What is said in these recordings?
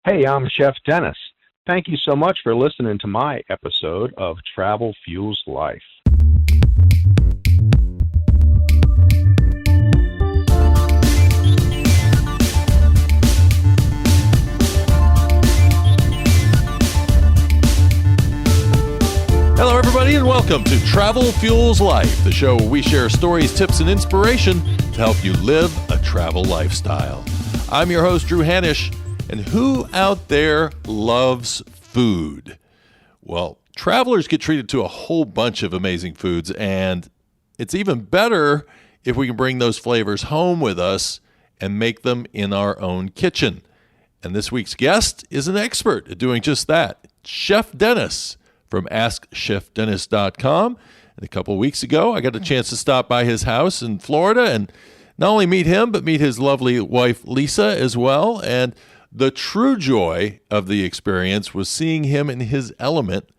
Hey, I'm Chef Dennis. Thank you so much for listening to my episode of Travel Fuels Life. Hello, everybody, and welcome to Travel Fuels Life, the show where we share stories, tips, and inspiration to help you live a travel lifestyle. I'm your host, Drew Hanisch, and who out there loves food? Well, travelers get treated to a whole bunch of amazing foods, and it's even better if we can bring those flavors home with us and make them in our own kitchen. And this week's guest is an expert at doing just that, Chef Dennis from AskChefDennis.com. And a couple of weeks ago, I got a chance to stop by his house in Florida and not only meet him, but meet his lovely wife, Lisa, as well. And the true joy of the experience was seeing him in his element,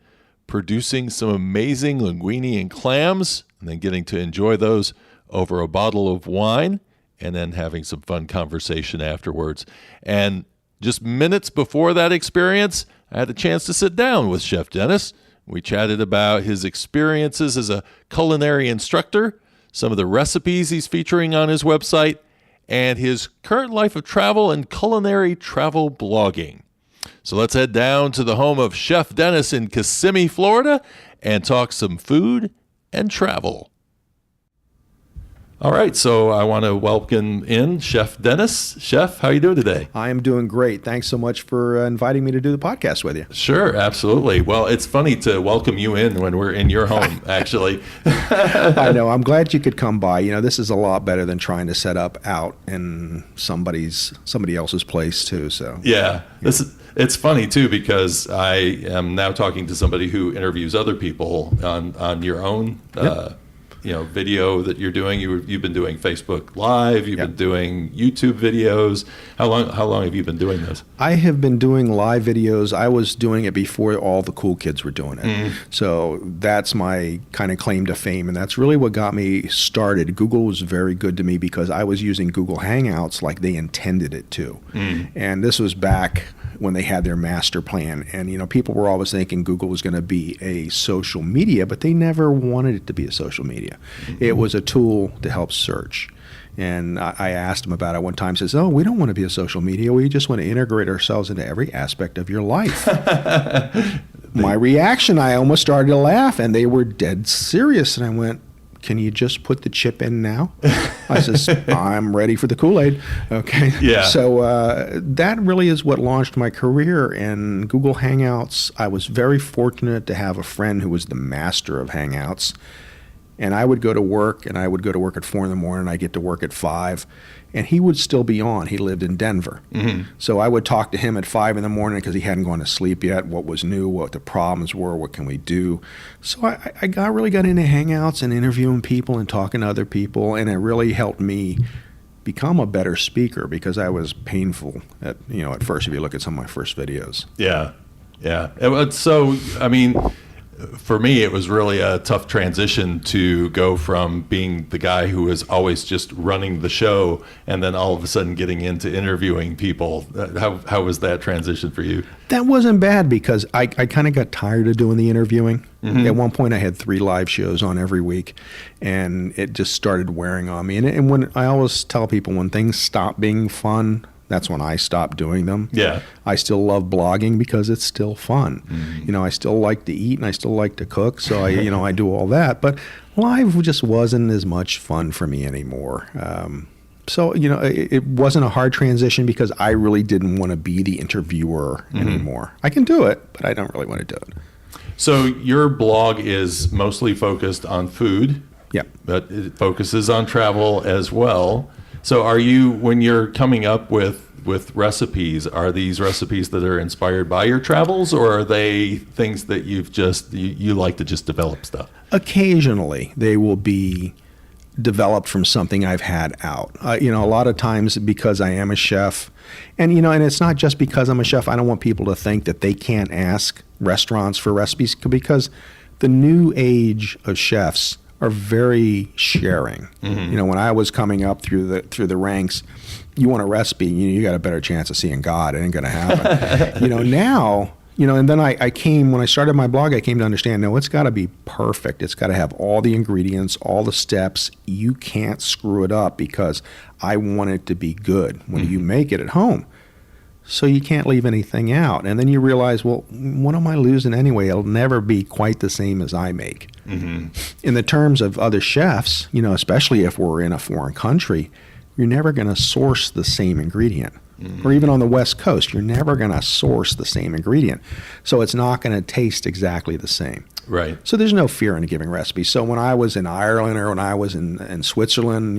producing some amazing linguine and clams, and then getting to enjoy those over a bottle of wine, and then having some fun conversation afterwards. And just minutes before that experience, I had a chance to sit down with Chef Dennis. We chatted about his experiences as a culinary instructor, some of the recipes he's featuring on his website, and his current life of travel and culinary travel blogging. So let's head down to the home of Chef Dennis in Kissimmee, Florida, and talk some food and travel. All right, so I want to welcome in Chef Dennis. Chef, how are you doing today? I am doing great. Thanks so much for inviting me to do the podcast with you. Sure, absolutely. Well, it's funny to welcome you in when we're in your home, actually. I know. I'm glad you could come by. You know, this is a lot better than trying to set up out in somebody else's place, too. So yeah. It's funny, too, because I am now talking to somebody who interviews other people on your own video that you're doing. You've been doing Facebook Live. You've been doing YouTube videos. How long have you been doing this? I have been doing live videos. I was doing it before all the cool kids were doing it. Mm-hmm. So that's my kind of claim to fame, and that's really what got me started. Google was very good to me because I was using Google Hangouts like they intended it to. Mm. And this was back when they had their master plan. And, you know, people were always thinking Google was going to be a social media, but they never wanted it to be a social media. Mm-hmm. It was a tool to help search. And I asked them about it one time, says, oh, we don't want to be a social media. We just want to integrate ourselves into every aspect of your life. My reaction, I almost started to laugh, and they were dead serious. And I went, can you just put the chip in now? I says, I'm ready for the Kool-Aid. Okay. Yeah. So that really is what launched my career in Google Hangouts. I was very fortunate to have a friend who was the master of Hangouts. And I would go to work, and I would go to work at 4 a.m. I get to work at 5, and he would still be on. He lived in Denver. Mm-hmm. So I would talk to him at 5 a.m. because he hadn't gone to sleep yet, what was new, what the problems were, what can we do. So I really got into Hangouts and interviewing people and talking to other people, and it really helped me become a better speaker because I was painful at first if you look at some of my first videos. Yeah. So, I mean, for me, it was really a tough transition to go from being the guy who was always just running the show and then all of a sudden getting into interviewing people. How was that transition for you? That wasn't bad because I kind of got tired of doing the interviewing. Mm-hmm. At one point, I had 3 live shows on every week, and it just started wearing on me. And when I always tell people when things stop being fun, that's when I stopped doing them. Yeah. I still love blogging because it's still fun. Mm-hmm. You know, I still like to eat and I still like to cook. So I do all that. But live just wasn't as much fun for me anymore. So it wasn't a hard transition because I really didn't want to be the interviewer anymore. I can do it, but I don't really want to do it. So your blog is mostly focused on food. Yeah. But it focuses on travel as well. So when you're coming up with recipes, are these recipes that are inspired by your travels, or are they things that you like to just develop stuff? Occasionally, they will be developed from something I've had out. A lot of times because I am a chef, and it's not just because I'm a chef. I don't want people to think that they can't ask restaurants for recipes because the new age of chefs are very sharing. Mm-hmm. When I was coming up through the ranks, you want a recipe, you got a better chance of seeing God. It ain't going to happen. Now, and then I came, when I started my blog, I came to understand, no, it's got to be perfect. It's got to have all the ingredients, all the steps. You can't screw it up because I want it to be good when you make it at home. So you can't leave anything out. And then you realize, well, what am I losing anyway? It'll never be quite the same as I make. In the terms of other chefs, especially if we're in a foreign country, you're never going to source the same ingredient. Or even on the West Coast, you're never going to source the same ingredient. So it's not going to taste exactly the same. Right. So there's no fear in giving recipes. So when I was in Ireland or when I was in Switzerland,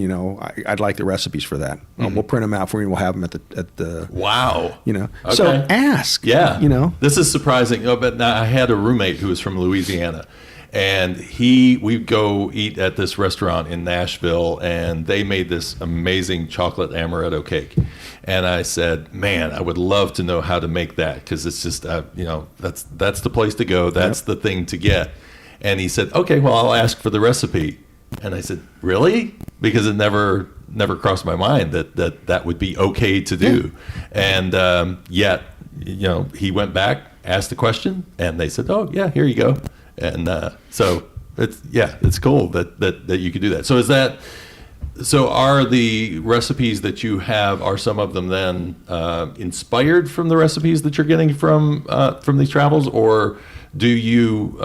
I'd like the recipes for that. We'll print them out for you and we'll have them at the Wow. Okay. Okay. So ask. Yeah. This is surprising. But I had a roommate who was from Louisiana. And we'd go eat at this restaurant in Nashville, and they made this amazing chocolate amaretto cake. And I said, man, I would love to know how to make that, because it's just, that's the place to go. That's the thing to get. And he said, okay, well, I'll ask for the recipe. And I said, really? Because it never crossed my mind that would be okay to do. And yet, he went back, asked the question, and they said, oh, yeah, here you go. And so it's cool that you could do that. So are the recipes that you have, are some of them then inspired from the recipes that you're getting from these travels, or do you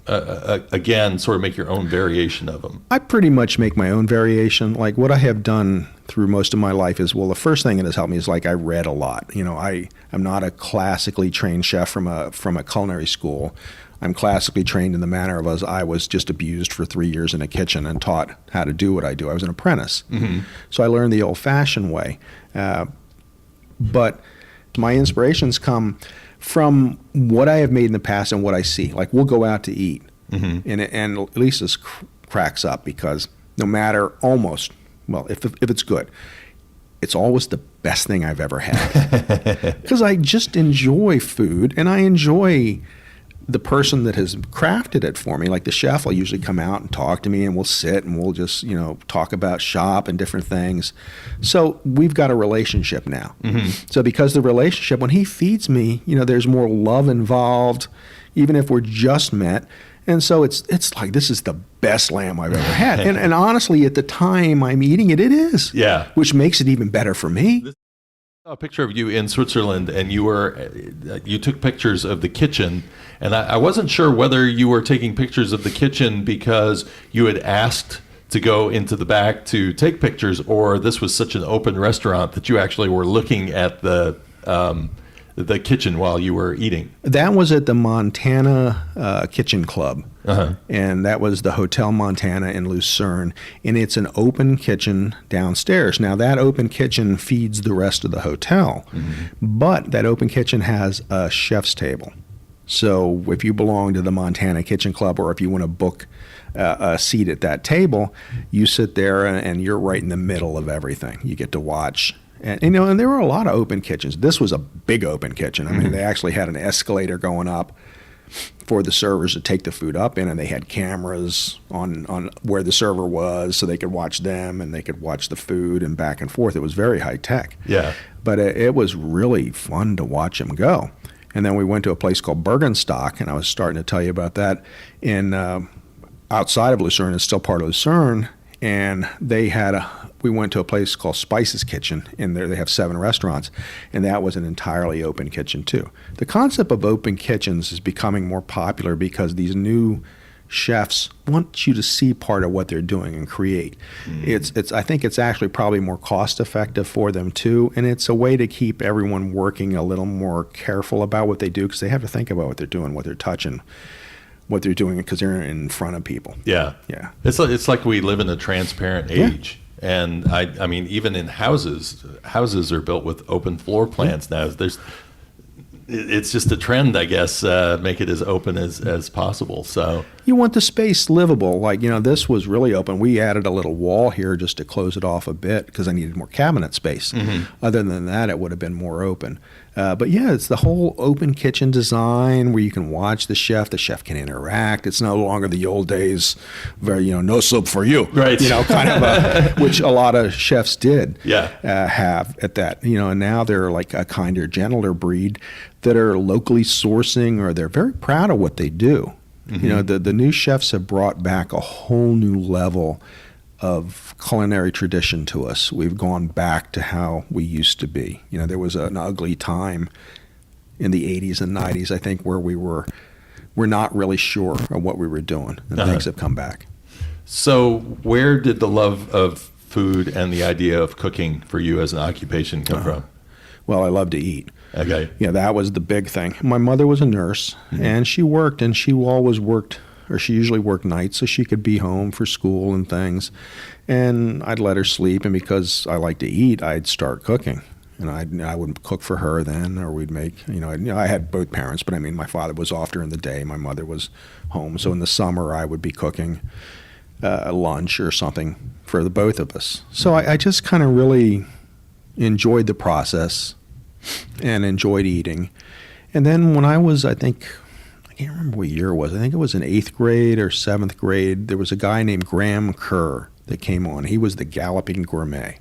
again sort of make your own variation of them? I pretty much make my own variation. Like what I have done through most of my life is, well, the first thing that has helped me is I read a lot. I'm not a classically trained chef from a culinary school. I'm classically trained in the manner of I was just abused for 3 years in a kitchen and taught how to do what I do. I was an apprentice. So I learned the old-fashioned way. But my inspirations come from what I have made in the past and what I see. Like we'll go out to eat, and Lisa's cracks up because no matter if it's good, it's always the best thing I've ever had. Because I just enjoy food, and I enjoy the person that has crafted it for me. Like the chef will usually come out and talk to me, and we'll sit and we'll just, talk about shop and different things. So we've got a relationship now. So because the relationship, when he feeds me, there's more love involved, even if we're just met. And so it's like, this is the best lamb I've ever had. And honestly, at the time I'm eating it, it is. Yeah. Which makes it even better for me. A picture of you in Switzerland, and you took pictures of the kitchen, and I wasn't sure whether you were taking pictures of the kitchen because you had asked to go into the back to take pictures, or this was such an open restaurant that you actually were looking at the kitchen while you were eating. That was at the Montana Kitchen Club. And that was the Hotel Montana in Lucerne, and it's an open kitchen downstairs. Now that open kitchen feeds the rest of the hotel, but that open kitchen has a chef's table. So if you belong to the Montana Kitchen Club, or if you want to book a seat at that table, you sit there and you're right in the middle of everything. You get to watch. And there were a lot of open kitchens. This was a big open kitchen. I mean, they actually had an escalator going up for the servers to take the food up in, and they had cameras on where the server was so they could watch them and they could watch the food and back and forth. It was very high tech. Yeah. But it was really fun to watch them go. And then we went to a place called Bergenstock, and I was starting to tell you about that. In outside of Lucerne, it's still part of Lucerne, and we went to a place called Spice's Kitchen, and there they have 7 restaurants, and that was an entirely open kitchen too. The concept of open kitchens is becoming more popular because these new chefs want you to see part of what they're doing and create. I think it's actually probably more cost effective for them too, and it's a way to keep everyone working a little more careful about what they do, because they have to think about what they're doing, what they're touching, what they're doing, because they're in front of people. Yeah. It's like we live in a transparent age. And I mean, even in houses are built with open floor plans now. It's just a trend, I guess, make it as open as possible. So You want the space livable. Like, this was really open. We added a little wall here just to close it off a bit because I needed more cabinet space. Other than that, it would have been more open. But yeah, it's the whole open kitchen design where you can watch the chef. The chef can interact. It's no longer the old days, very, no soup for you. Right. Kind of which a lot of chefs did Yeah. have at that. And now they're like a kinder, gentler breed that are locally sourcing, or they're very proud of what they do. The new chefs have brought back a whole new level of culinary tradition to us. We've gone back to how we used to be. There was an ugly time in the 80s and 90s, I think, where we're not really sure of what we were doing, and things have come back. So where did the love of food and the idea of cooking for you as an occupation come from? Well, I love to eat. Okay. Yeah, that was the big thing. My mother was a nurse, and she worked, and she always worked, or she usually worked nights so she could be home for school and things. And I'd let her sleep, and because I like to eat, I'd start cooking. And I would cook for her then, or we'd make, I had both parents, but I mean, my father was off during the day, my mother was home. So in the summer, I would be cooking lunch or something for the both of us. So I just kind of really enjoyed the process and enjoyed eating. And then when I was, I can't remember what year it was. I think it was in 8th grade or 7th grade. There was a guy named Graham Kerr that came on. He was the Galloping Gourmet.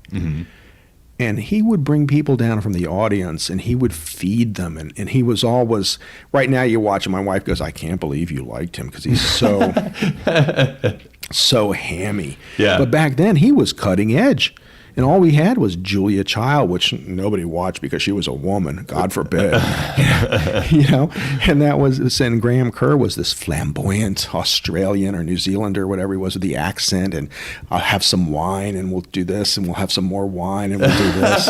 And he would bring people down from the audience, and he would feed them. And he was always, right now you watch him, my wife goes, I can't believe you liked him because he's so, so hammy. Yeah. But back then he was cutting edge. And all we had was Julia Child, which nobody watched because she was a woman, God forbid. And that was, and Graham Kerr was this flamboyant Australian or New Zealander, whatever he was, with the accent, and I'll have some wine and we'll do this, and we'll have some more wine and we'll do this.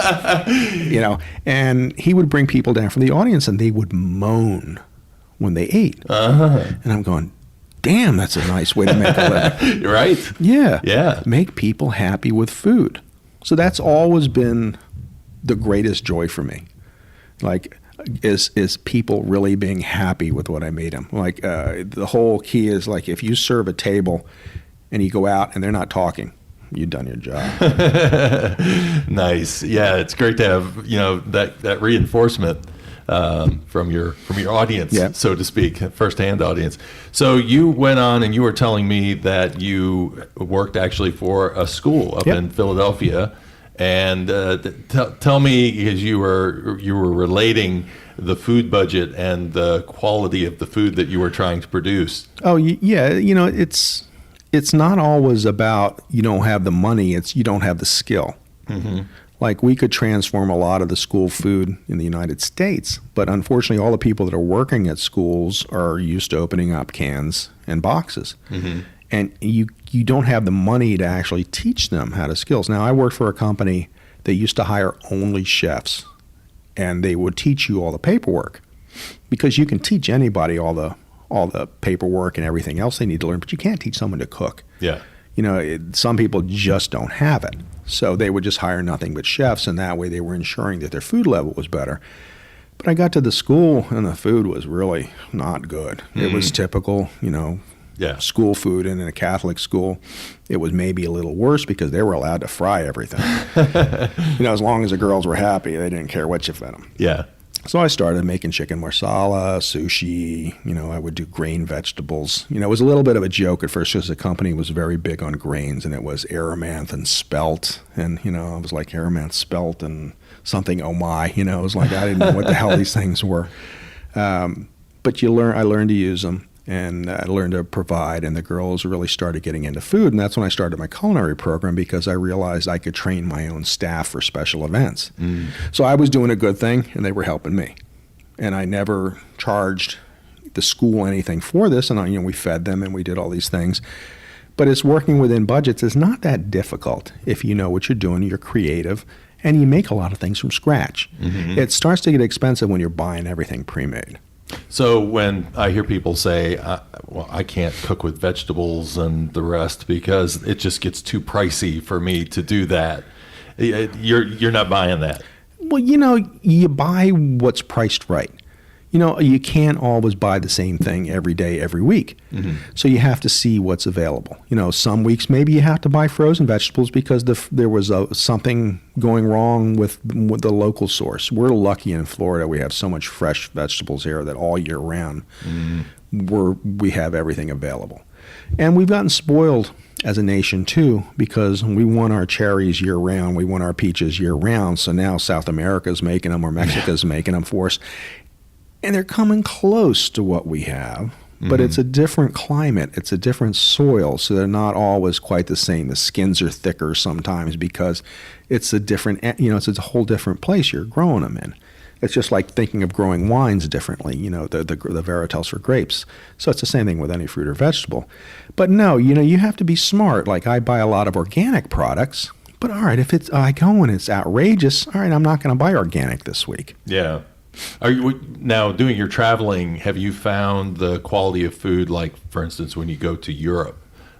And he would bring people down from the audience, and they would moan when they ate. And I'm going, damn, that's a nice way to make a living. Right. Yeah. Yeah. Make people happy with food. So that's always been the greatest joy for me. Like, is people really being happy with what I made them? Like, the whole key is, like, if you serve a table and you go out and they're not talking, you've done your job. Nice. Yeah, it's great to have, that reinforcement from your audience, so to speak, firsthand audience. So you went on and you were telling me that you worked actually for a school up in Philadelphia, and tell me, because you were relating the food budget and the quality of the food that you were trying to produce. Oh yeah, it's not always about you don't have the money; it's you don't have the skill. Like, we could transform a lot of the school food in the United States, but unfortunately all the people that are working at schools are used to opening up cans and boxes. And you don't have the money to actually teach them how to skills. Now, I worked for a company that used to hire only chefs, and they would teach you all the paperwork, because you can teach anybody all the paperwork and everything else they need to learn, but you can't teach someone to cook. Yeah. Some people just don't have it. So they would just hire nothing but chefs, and that way they were ensuring that their food level was better. But I got to the school, and the food was really not good. It was typical, school food. And in a Catholic school, it was maybe a little worse because they were allowed to fry everything. As long as the girls were happy, they didn't care what you fed them. Yeah. So I started making chicken marsala, sushi, I would do grain vegetables. It was a little bit of a joke at first because the company was very big on grains, and it was amaranth and spelt. And, I was like, amaranth, spelt, and something, oh my, it was like, I didn't know what the hell these things were. But I learned to use them, and I learned to provide, and the girls really started getting into food. And that's when I started my culinary program, because I realized I could train my own staff for special events. So I was doing a good thing, and they were helping me. And I never charged the school anything for this. And we fed them and we did all these things. But it's working within budgets is not that difficult if you know what you're doing, you're creative, and you make a lot of things from scratch. It starts to get expensive when you're buying everything pre-made. So when I hear people say, I can't cook with vegetables and the rest because it just gets too pricey for me to do that, you're not buying that. Well, you buy what's priced right. You can't always buy the same thing every day, every week. So you have to see what's available. Some weeks maybe you have to buy frozen vegetables because there was something going wrong with the local source. We're lucky in Florida. We have so much fresh vegetables here that all year round we have everything available. And we've gotten spoiled as a nation too, because we want our cherries year round, we want our peaches year round. So now South America's making them or Mexico's making them for us. And they're coming close to what we have, but it's a different climate. It's a different soil, so they're not always quite the same. The skins are thicker sometimes because it's a different, it's a whole different place you're growing them in. It's just like thinking of growing wines differently, the varietals for grapes. So it's the same thing with any fruit or vegetable. But no, you have to be smart. Like I buy a lot of organic products, but all right, if I go and it's outrageous, all right, I'm not going to buy organic this week. Yeah. Are you now doing your traveling? Have you found the quality of food, like for instance, when you go to Europe,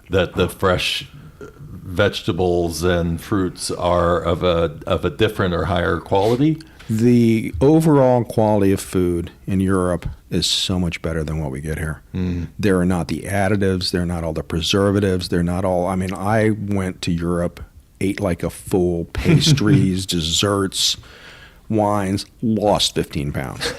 that the fresh vegetables and fruits are of a different or higher quality? The overall quality of food in Europe is so much better than what we get here. There are not the additives. There are not all the preservatives. They're not all. I mean, I went to Europe, ate like a fool, pastries, desserts, wines, lost 15 pounds.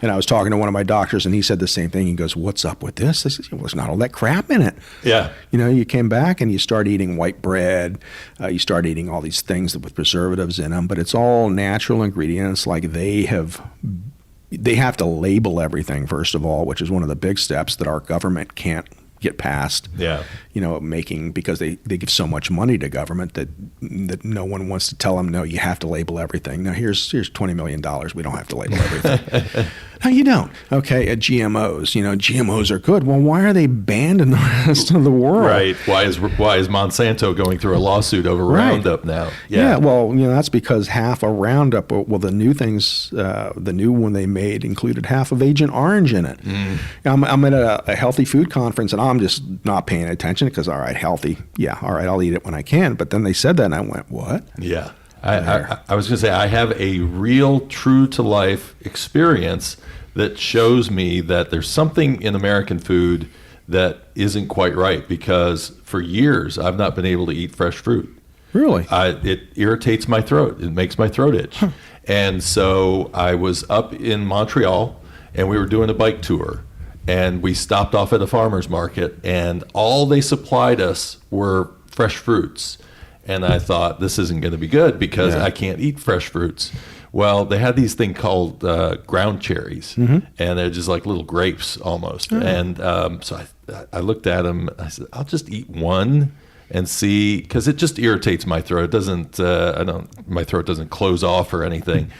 And I was talking to one of my doctors, and he said the same thing. He goes, "What's up with this?" I said, "Well, there's not all that crap in it." Yeah. You came back and you start eating white bread. You start eating all these things with preservatives in them, but it's all natural ingredients. Like they have to label everything, first of all, which is one of the big steps that our government can't get past. Yeah. Because they give so much money to government that no one wants to tell them, no, you have to label everything. Now here's $20 million. We don't have to label everything. No, you don't. Okay, GMOs. GMOs are good. Well, why are they banned in the rest of the world? Right. Why is Monsanto going through a lawsuit over Roundup now? Yeah. Well, that's because half of Roundup. Well, the new things, the new one they made included half of Agent Orange in it. I'm at a healthy food conference, and I'm just not paying attention because, all right, healthy. Yeah, all right, I'll eat it when I can. But then they said that, and I went, what? Yeah. I was going to say, I have a real true-to-life experience that shows me that there's something in American food that isn't quite right, because for years I've not been able to eat fresh fruit. Really? It irritates my throat. It makes my throat itch. And so I was up in Montreal, and we were doing a bike tour, and we stopped off at a farmer's market, and all they supplied us were fresh fruits. And I thought, this isn't going to be good because I can't eat fresh fruits. Well, they had these thing called ground cherries, and they're just like little grapes almost. And so I looked at them. I said, I'll just eat one and see, because it just irritates my throat. It doesn't. My throat doesn't close off or anything.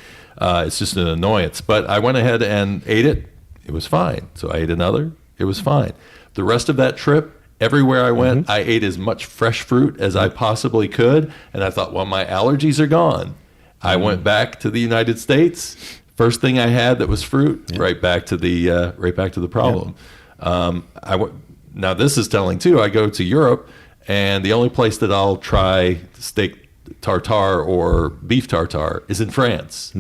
It's just an annoyance. But I went ahead and ate it. It was fine. So I ate another. It was fine. The rest of that trip, everywhere I went, I ate as much fresh fruit as I possibly could. And I thought, well, my allergies are gone. I went back to the United States. First thing I had that was fruit. Right back to the problem. Now this is telling too. I go to Europe, and the only place that I'll try steak tartare or beef tartare is in France.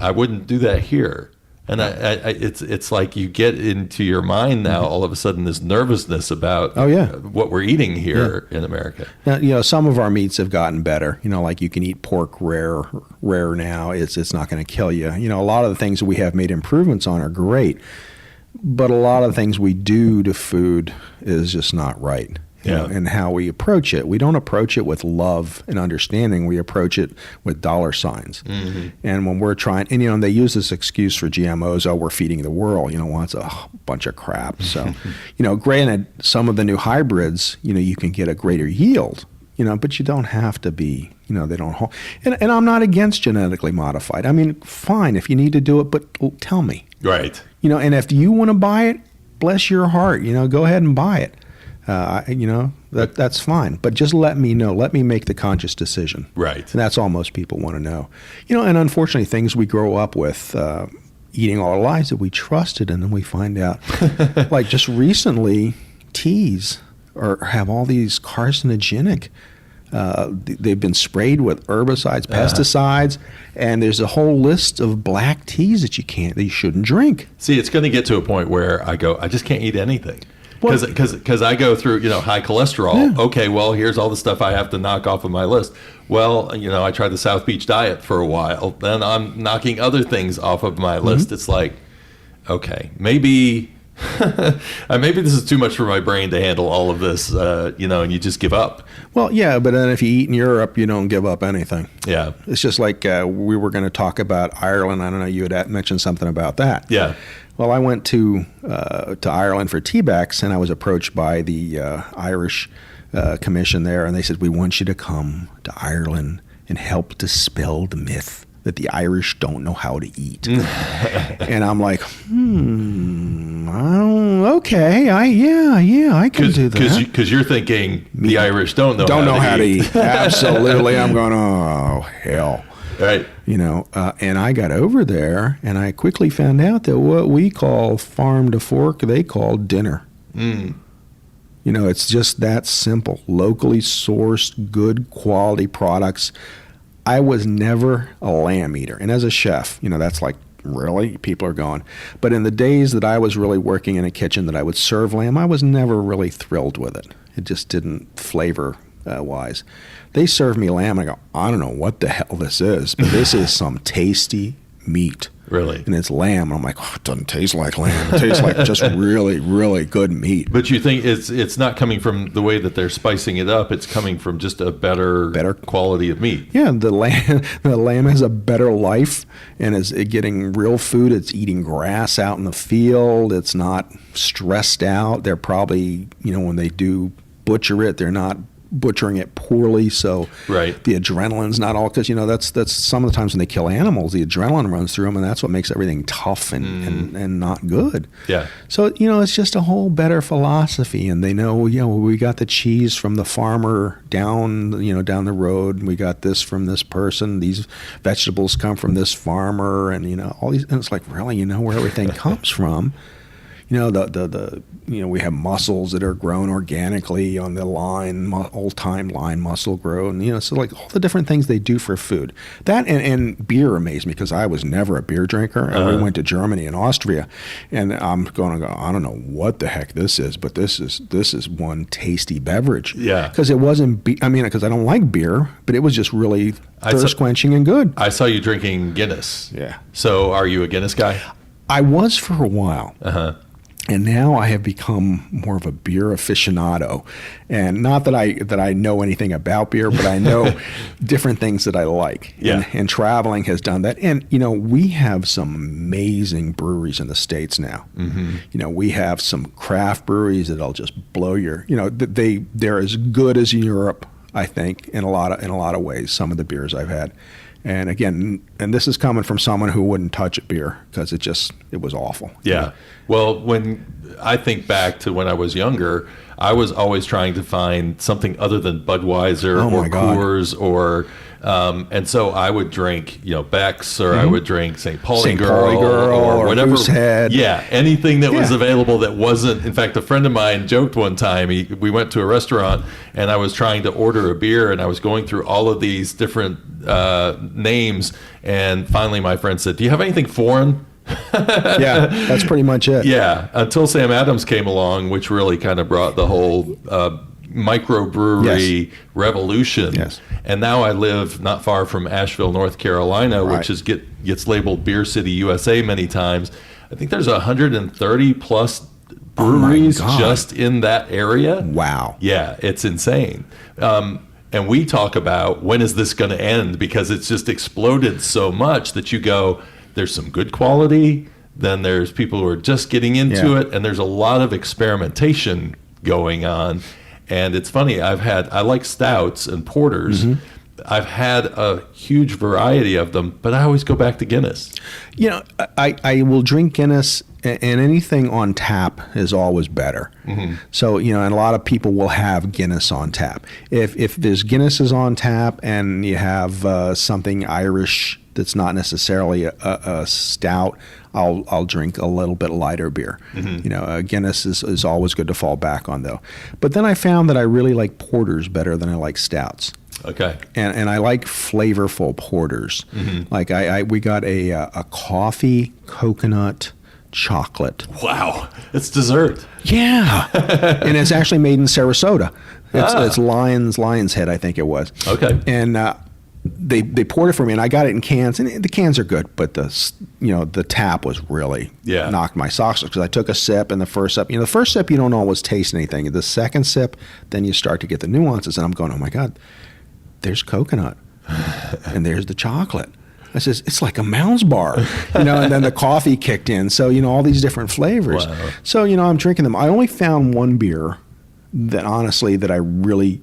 I wouldn't do that here. And it's like you get into your mind now, all of a sudden, this nervousness about what we're eating here in America. Now, some of our meats have gotten better. Like you can eat pork rare now. It's not going to kill you. A lot of the things that we have made improvements on are great, but a lot of the things we do to food is just not right. And how we approach it. We don't approach it with love and understanding. We approach it with dollar signs. And when we're trying, and they use this excuse for GMOs, we're feeding the world. Well, it's a bunch of crap. So, granted, some of the new hybrids, you can get a greater yield, but you don't have to be, they don't hold. And I'm not against genetically modified. I mean, fine, if you need to do it, but tell me. Right. And if you want to buy it, bless your heart, go ahead and buy it. That's fine, but just let me know. Let me make the conscious decision. Right. And that's all most people want to know. And unfortunately, things we grow up with, eating all our lives that we trusted, and then we find out, like just recently, teas have all these carcinogenic They've been sprayed with herbicides, pesticides, and there's a whole list of black teas that you shouldn't drink. See, it's going to get to a point where I just can't eat anything. Because I go through, high cholesterol. Yeah. Okay, well, here's all the stuff I have to knock off of my list. Well, I tried the South Beach diet for a while. Then I'm knocking other things off of my list. It's like, okay, maybe this is too much for my brain to handle all of this, and you just give up. Well, yeah, but then if you eat in Europe, you don't give up anything. Yeah. It's just like we were going to talk about Ireland. I don't know, you had mentioned something about that. Yeah. Well, I went to Ireland for TBEX, and I was approached by the Irish commission there, and they said, we want you to come to Ireland and help dispel the myth that the Irish don't know how to eat. And I'm like, okay, I can do that. Because you're thinking the Irish don't know how to eat. Absolutely. I'm going, oh, hell. Right. And I got over there, and I quickly found out that what we call farm to fork, they call dinner. It's just that simple. Locally sourced, good quality products. I was never a lamb eater. And as a chef, that's like, really? People are going. But in the days that I was really working in a kitchen that I would serve lamb, I was never really thrilled with it. It just didn't flavor wise. They serve me lamb. I go, I don't know what the hell this is, but this is some tasty meat. Really? And it's lamb. I'm like, it doesn't taste like lamb. It tastes like just really, really good meat. But you think it's not coming from the way that they're spicing it up. It's coming from just a better quality of meat. Yeah, the lamb has a better life and is getting real food. It's eating grass out in the field. It's not stressed out. They're probably, when they do butcher it, they're not butchering it poorly, so right. The adrenaline's not all, because that's some of the times when they kill animals, the adrenaline runs through them, and that's what makes everything tough and not good. Yeah. So it's just a whole better philosophy, and they know we got the cheese from the farmer down the road, we got this from this person, these vegetables come from this farmer, and all these, and it's like, really, where everything comes from. We have mussels that are grown organically on the line, old-time line mussel grow, and so like all the different things they do for food. That and beer amazed me, because I was never a beer drinker, and we went to Germany and Austria, and I'm going to go, I don't know what the heck this is, but this is one tasty beverage. Yeah. Because it wasn't, because I don't like beer, but it was just really thirst quenching and good. I saw you drinking Guinness. Yeah. So are you a Guinness guy? I was for a while. Uh-huh. And now I have become more of a beer aficionado, and not that I know anything about beer, but I know different things that I like. Yeah. And traveling has done that. And we have some amazing breweries in the States now. Mm-hmm. We have some craft breweries that'll just blow your. They're as good as Europe, I think, in a lot of ways. Some of the beers I've had. And again, this is coming from someone who wouldn't touch a beer because it was awful. Yeah. Well, when I think back to when I was younger, I was always trying to find something other than Budweiser or Coors or, and so I would drink, Beck's, or I would drink St. Pauli Girl or whatever. Moosehead. Yeah, anything that was available that wasn't. In fact, a friend of mine joked one time. We went to a restaurant and I was trying to order a beer, and I was going through all of these different names, and finally my friend said, "Do you have anything foreign?" Yeah, that's pretty much it. Yeah, until Sam Adams came along, which really kind of brought the whole microbrewery revolution. Yes. And now I live not far from Asheville, North Carolina, which gets labeled Beer City, USA many times. I think there's 130 plus breweries just in that area. Wow. Yeah, it's insane. And we talk about, when is this going to end? Because it's just exploded so much that you go, there's some good quality, then there's people who are just getting into it, and there's a lot of experimentation going on. And it's funny, I like stouts and porters. Mm-hmm. I've had a huge variety of them, but I always go back to Guinness. I will drink Guinness, and anything on tap is always better. Mm-hmm. So, and a lot of people will have Guinness on tap. If there's Guinness is on tap and you have something Irish that's not necessarily a stout, I'll drink a little bit lighter beer. Mm-hmm. Guinness is always good to fall back on, though. But then I found that I really like porters better than I like stouts. Okay. And I like flavorful porters. Like we got a coffee coconut chocolate. Wow. It's dessert. Yeah. And it's actually made in Sarasota. It's Lion's Head, I think it was. Okay. And they poured it for me, and I got it in cans, and the cans are good, but the tap was really knocked my socks off, because I took a sip, and the first sip you don't always taste anything. The second sip, then you start to get the nuances, and I'm going, oh my God, there's coconut, and there's the chocolate. I says, it's like a Mounds bar, and then the coffee kicked in. So, all these different flavors. Wow. So, I'm drinking them. I only found one beer that honestly that I really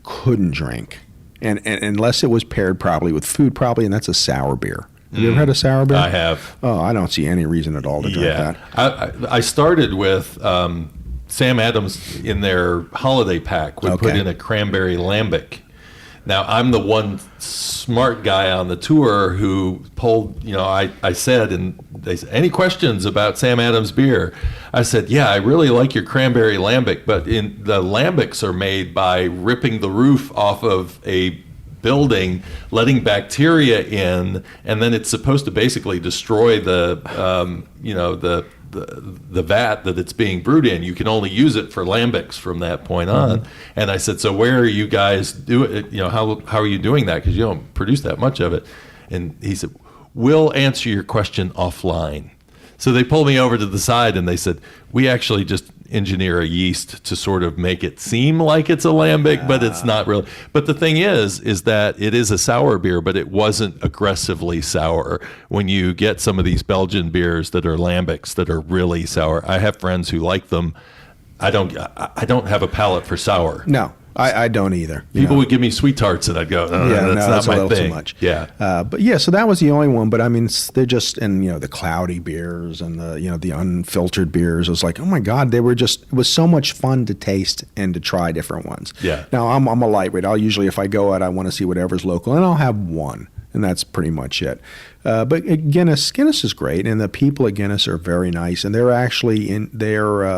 couldn't drink. And unless it was paired probably with food, and that's a sour beer. Have you ever had a sour beer? I have. Oh, I don't see any reason at all to drink that. I started with Sam Adams in their holiday pack would put in a cranberry lambic. Now, I'm the one smart guy on the tour who pulled, I said, and they said, any questions about Sam Adams beer? I said, yeah, I really like your cranberry lambic, but the lambics are made by ripping the roof off of a building, letting bacteria in, and then it's supposed to basically destroy the vat that it's being brewed in. You can only use it for lambics from that point on. And I said, so where are you guys doing? How are you doing that? Because you don't produce that much of it. And he said, we'll answer your question offline. So they pulled me over to the side and they said, we actually just engineer a yeast to sort of make it seem like it's a lambic, but it's not really. But the thing is that it is a sour beer, but it wasn't aggressively sour. When you get some of these Belgian beers that are lambics that are really sour, I have friends who like them. I don't have a palate for sour. No. I don't either. People would give me sweet tarts, and I'd go, that's not my thing. Too much. Yeah. So that was the only one. But I mean, they're just, and the cloudy beers and the unfiltered beers. It was like, oh my God, it was so much fun to taste and to try different ones. Yeah. Now I'm a lightweight. I'll usually, if I go out, I want to see whatever's local, and I'll have one, and that's pretty much it. But Guinness is great, and the people at Guinness are very nice, and they're actually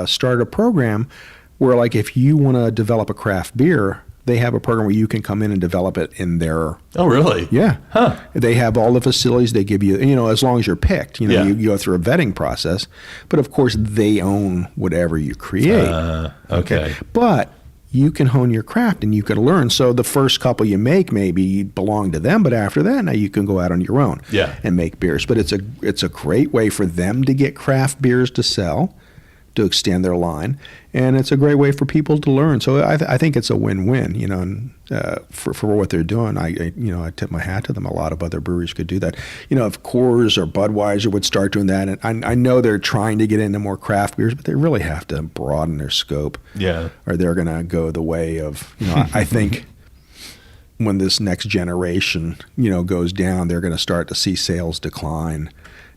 started a program where, like, if you want to develop a craft beer, they have a program where you can come in and develop it in their... Oh, really? Yeah. Huh. They have all the facilities. They give you, as long as you're picked, you go through a vetting process. But, of course, they own whatever you create. Okay. But you can hone your craft and you can learn. So the first couple you make maybe belong to them, but after that, now you can go out on your own and make beers. But it's a great way for them to get craft beers to sell, to extend their line, and it's a great way for people to learn. So I think it's a win-win, and for what they're doing. I tip my hat to them. A lot of other breweries could do that. If Coors or Budweiser would start doing that, and I know they're trying to get into more craft beers, but they really have to broaden their scope. Yeah. Or they're going to go the way of, I think when this next generation, goes down, they're going to start to see sales decline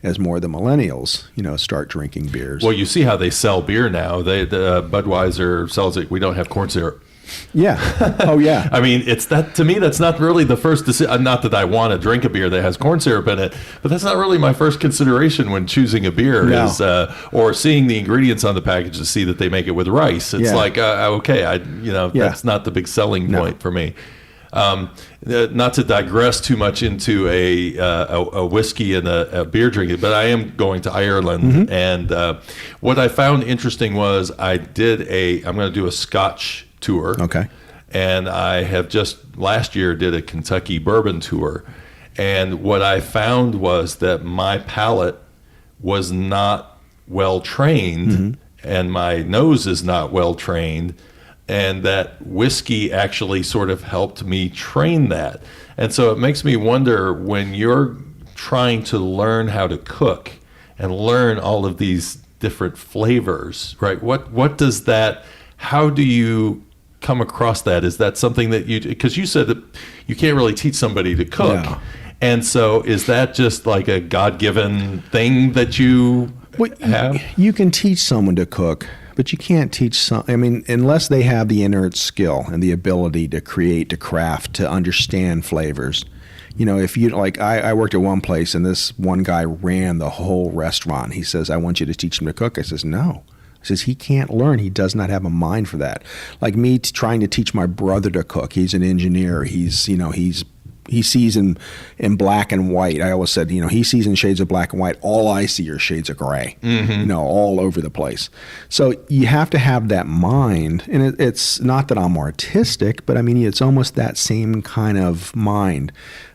as more of the millennials, start drinking beers. Well, you see how they sell beer now. The Budweiser sells it. We don't have corn syrup. Yeah. Oh, yeah. I mean, to me, that's not really the first decision. Not that I want to drink a beer that has corn syrup in it, but that's not really my first consideration when choosing a beer. No. Or seeing the ingredients on the package to see that they make it with rice. It's like, okay, that's not the big selling point for me. Not to digress too much into a whiskey and a beer drinking, but I am going to Ireland, and what I found interesting was I'm going to do a Scotch tour. Okay. And I have just last year did a Kentucky bourbon tour, and what I found was that my palate was not well trained, and my nose is not well trained. And that whiskey actually sort of helped me train that. And so it makes me wonder, when you're trying to learn how to cook and learn all of these different flavors, right? What does that, how do you come across that? Is that something that because you said that you can't really teach somebody to cook. No. And so is that just like a God-given thing that you have? You can teach someone to cook, but you can't teach unless they have the innate skill and the ability to create, to craft, to understand flavors. If you I worked at one place and this one guy ran the whole restaurant. He says, I want you to teach him to cook. I says, no. Says he can't learn. He does not have a mind for that. Like me trying to teach my brother to cook. He's an engineer. He sees in black and white. I always said, he sees in shades of black and white. All I see are shades of gray, all over the place. So you have to have that mind. And it's not that I'm artistic, but I mean, it's almost that same kind of mind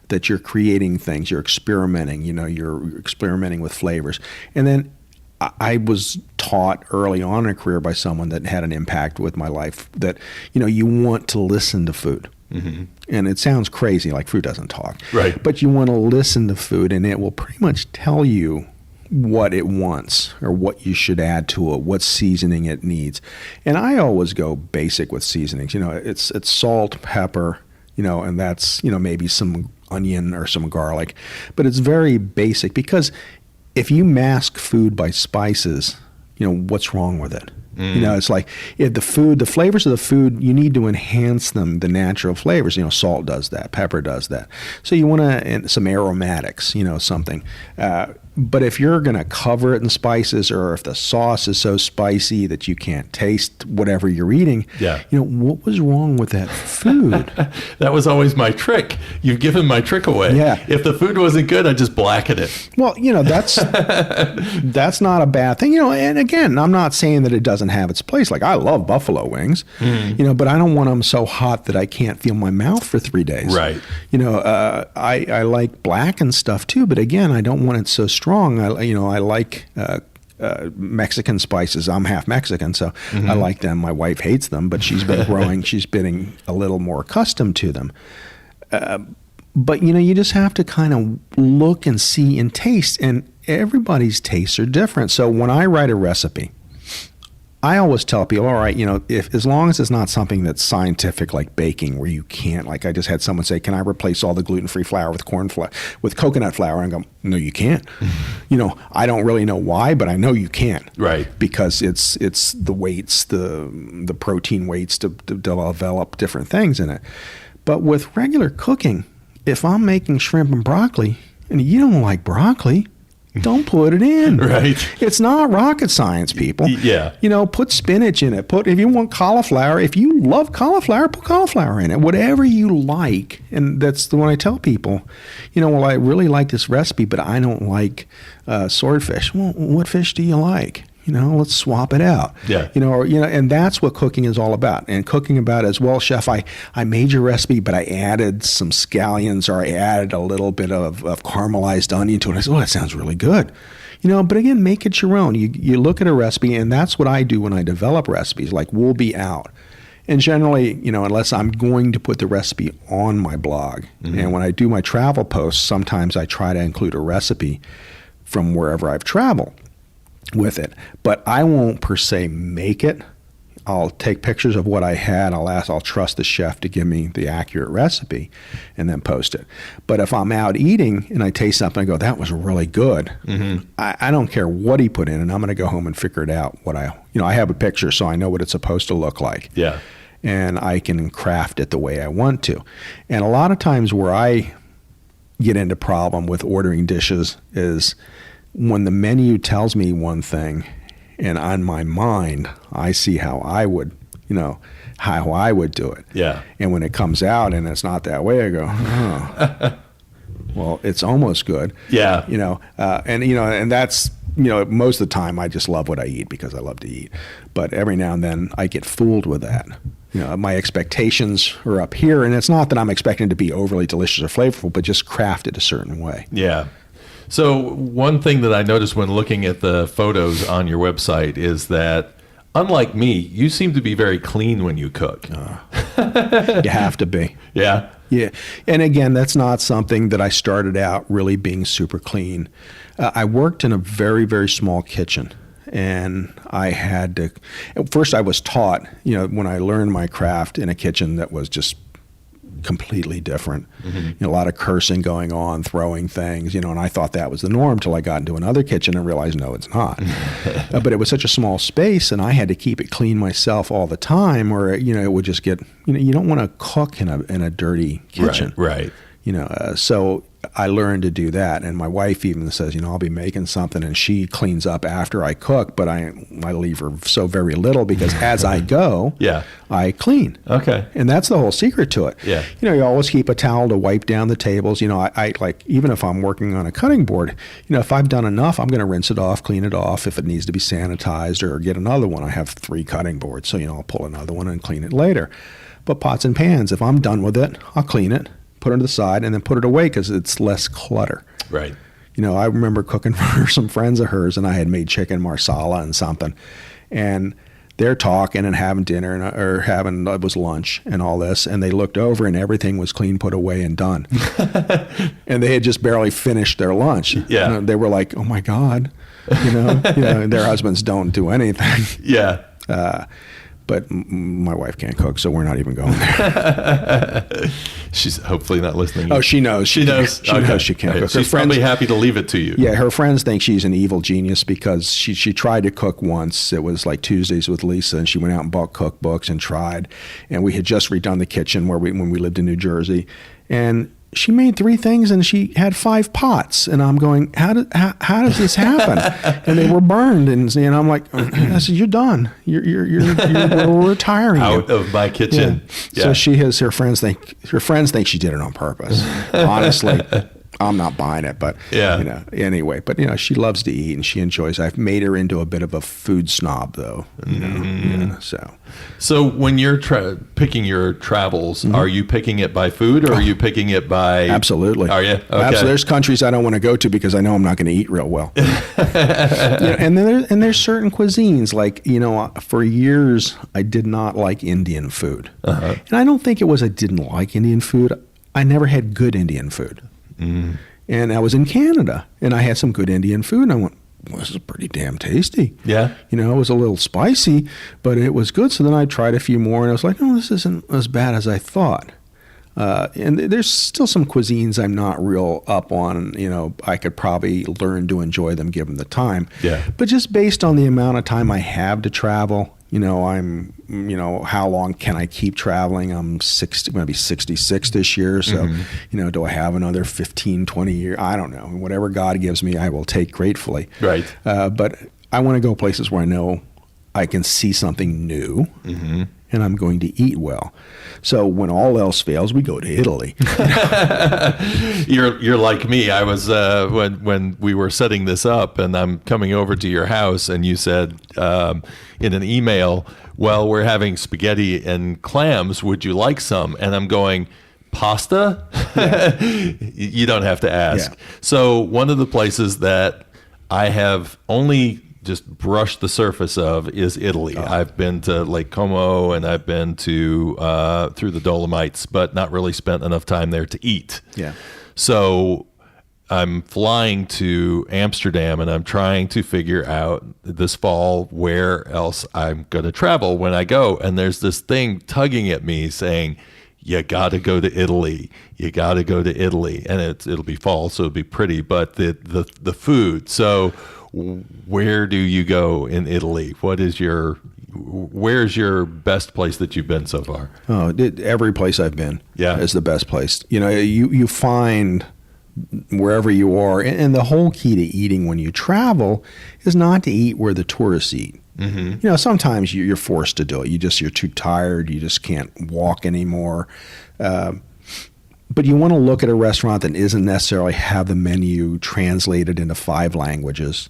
that you're creating things, you're experimenting, you're experimenting with flavors. And then I was taught early on in a career by someone that had an impact with my life that, you want to listen to food. Mm-hmm. And it sounds crazy, like food doesn't talk. Right. But you want to listen to food, and it will pretty much tell you what it wants or what you should add to it, what seasoning it needs. And I always go basic with seasonings. It's salt, pepper, and that's, maybe some onion or some garlic. But it's very basic because if you mask food by spices, what's wrong with it? It's like if the flavors of the food, you need to enhance them, the natural flavors. Salt does that, pepper does that. So you want some aromatics, something. But if you're going to cover it in spices, or if the sauce is so spicy that you can't taste whatever you're eating, what was wrong with that food? That was always my trick. You've given my trick away. Yeah. If the food wasn't good, I just blacken it. Well, that's not a bad thing. And again, I'm not saying that it doesn't have its place. Like I love buffalo wings, but I don't want them so hot that I can't feel my mouth for 3 days. Right. I like blackened stuff too, but again, I don't want it so strong. I like Mexican spices. I'm half Mexican, so I like them. My wife hates them, but she's been a little more accustomed to them. But you just have to kind of look and see and taste, and everybody's tastes are different. So when I write a recipe, I always tell people, all right, if as long as it's not something that's scientific like baking, where you can't, like I just had someone say, can I replace all the gluten-free flour with with coconut flour? And I go, no, you can't. I don't really know why, but I know you can't. Right. Because it's the weights, the protein weights to develop different things in it. But with regular cooking, if I'm making shrimp and broccoli and you don't like broccoli, don't put it in. Right. It's not rocket science, people. Yeah. Put spinach in it. If you want cauliflower, if you love cauliflower, put cauliflower in it. Whatever you like. And that's the one I tell people, I really like this recipe, but I don't like swordfish. Well, what fish do you like? Let's swap it out. Yeah. And that's what cooking is all about. And cooking about as well, chef, I made your recipe, but I added some scallions, or I added a little bit of caramelized onion to it. I said, that sounds really good. But again, make it your own. You look at a recipe, and that's what I do when I develop recipes, like we'll be out. And generally, unless I'm going to put the recipe on my blog, and when I do my travel posts, sometimes I try to include a recipe from wherever I've traveled with it, but I won't per se make it. I'll take pictures of what I had. I'll trust the chef to give me the accurate recipe and then post it. But if I'm out eating and I taste something, I go, that was really good. I don't care what he put in, and I'm going to go home and figure it out. I have a picture, so I know what it's supposed to look like. Yeah. And I can craft it the way I want to. And a lot of times where I get into problem with ordering dishes is when the menu tells me one thing, and on my mind, I see how I would do it. Yeah. And when it comes out and it's not that way, I go, well, it's almost good. Yeah. And that's, most of the time I just love what I eat because I love to eat. But every now and then I get fooled with that. My expectations are up here, and it's not that I'm expecting it to be overly delicious or flavorful, but just crafted a certain way. Yeah. So one thing that I noticed when looking at the photos on your website is that, unlike me, you seem to be very clean when you cook. You have to be. Yeah. Yeah. And again, that's not something that I started out really being super clean. I worked in a very, very small kitchen. And I had to, first I was taught, when I learned my craft in a kitchen that was just completely different. A lot of cursing going on, throwing things, and I thought that was the norm till I got into another kitchen and realized, no, it's not. But it was such a small space, and I had to keep it clean myself all the time, or, it would just get, you don't want to cook in a dirty kitchen. Right. So I learned to do that. And my wife even says, I'll be making something and she cleans up after I cook, but I leave her so very little because as I go, I clean. Okay. And that's the whole secret to it. Yeah. You always keep a towel to wipe down the tables. I like, even if I'm working on a cutting board, if I've done enough, I'm going to rinse it off, clean it off. If it needs to be sanitized or get another one, I have 3 cutting boards. So, I'll pull another one and clean it later. But pots and pans, if I'm done with it, I'll clean it, put it to the side, and then put it away because it's less clutter. Right. I remember cooking for some friends of hers, and I had made chicken marsala and something. And they're talking and having dinner or having, it was lunch and all this, and they looked over and everything was clean, put away, and done. And they had just barely finished their lunch. Yeah. They were like, oh, my God. Their husbands don't do anything. Yeah. But my wife can't cook, so we're not even going there. She's hopefully not listening. Oh, she knows. She knows. She knows she can't cook. She's probably happy to leave it to you. Yeah, her friends think she's an evil genius because she tried to cook once. It was like Tuesdays with Lisa, and she went out and bought cookbooks and tried. And we had just redone the kitchen when we lived in New Jersey. And she made 3 things and she had 5 pots. And I'm going, how does this happen? And they were burned. And I'm like, I said, you're done. We're retiring out of my kitchen. Yeah. So she has her friends think she did it on purpose. Honestly, I'm not buying it, but anyway, but she loves to eat and she enjoys. I've made her into a bit of a food snob though. So when you're picking your travels, are you picking it by food or are you picking it by? Absolutely. Are you? Okay. Absolutely. There's countries I don't want to go to because I know I'm not going to eat real well. And there's certain cuisines like, for years I did not like Indian food. Uh-huh. And I don't think it was I didn't like Indian food. I never had good Indian food. Mm. And I was in Canada and I had some good Indian food and I went, well, this is pretty damn tasty. Yeah. It was a little spicy, but it was good. So then I tried a few more and I was like, no, this isn't as bad as I thought. And there's still some cuisines I'm not real up on. I could probably learn to enjoy them given the time. Yeah. But just based on the amount of time I have to travel, I'm, how long can I keep traveling? I'm going to be 66 this year. So, do I have another 15, 20 years? I don't know. Whatever God gives me, I will take gratefully. Right. But I want to go places where I know I can see something new and I'm going to eat well. So when all else fails, we go to Italy. You're like me. I was when we were setting this up, and I'm coming over to your house, and you said in an email, "Well, we're having spaghetti and clams. Would you like some?" And I'm going, "Pasta? Yeah. You don't have to ask." Yeah. So one of the places that I have only just brushed the surface of is Italy. Oh. I've been to Lake Como and I've been to through the Dolomites, but not really spent enough time there to eat. Yeah. So I'm flying to Amsterdam and I'm trying to figure out this fall where else I'm going to travel when I go. And there's this thing tugging at me saying, you got to go to Italy. You got to go to Italy. And it'll be fall, so it'll be pretty, but the food. So where do you go in Italy? Where's your best place that you've been so far? Oh, every place I've been is the best place. You find wherever you are, and the whole key to eating when you travel is not to eat where the tourists eat. Mm-hmm. Sometimes you're forced to do it. You're too tired. You just can't walk anymore. But you want to look at a restaurant that isn't necessarily have the menu translated into 5 languages.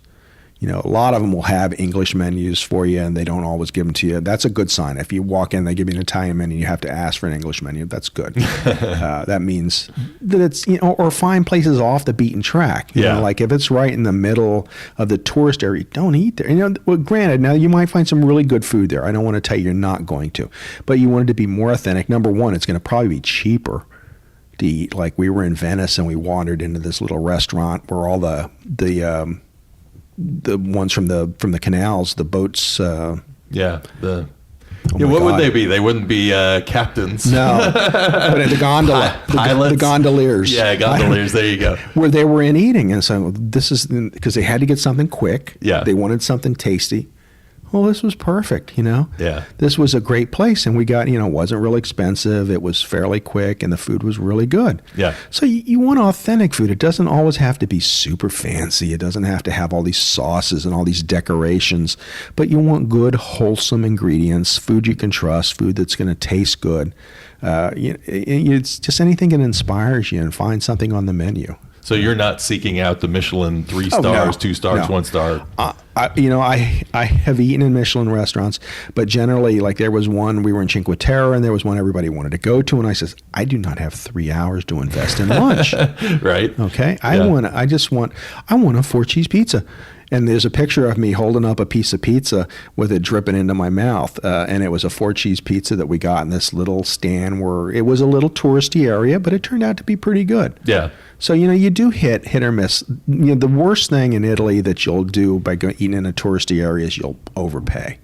A lot of them will have English menus for you, and they don't always give them to you. That's a good sign. If you walk in, they give you an Italian menu, you have to ask for an English menu. That's good. That means that it's, or find places off the beaten track. Like if it's right in the middle of the tourist area, don't eat there. Well, granted, now you might find some really good food there. I don't want to tell you you're not going to, but you want it to be more authentic. Number one, it's going to probably be cheaper to eat. Like we were in Venice and we wandered into this little restaurant where all the ones from the canals, the boats. What would they be? They wouldn't be captains. No, but the gondola, pilots, the gondoliers. Yeah, gondoliers. There you go. Where they were in eating, and so this is because they had to get something quick. Yeah, they wanted something tasty. well, this was perfect, you know? Yeah. This was a great place, and we got, you know, it wasn't really expensive. It was fairly quick, and the food was really good. Yeah. So you want authentic food. It doesn't always have to be super fancy. It doesn't have to have all these sauces and all these decorations, but you want good, wholesome ingredients, food you can trust, food that's going to taste good. It's just anything that inspires you, and find something on the menu. So you're not seeking out the Michelin 3 stars, no, 2 stars, no. 1 star. I have eaten in Michelin restaurants, but generally, like there was one, we were in Cinque Terre, and there was one everybody wanted to go to, and I says, I do not have 3 hours to invest in lunch. Right. Okay. I want a 4-cheese pizza. And there's a picture of me holding up a piece of pizza with it dripping into my mouth. And it was a 4-cheese pizza that we got in this little stand where it was a little touristy area, but it turned out to be pretty good. Yeah. So, you know, you do hit or miss. You know, the worst thing in Italy that you'll do by eating in a touristy area is you'll overpay.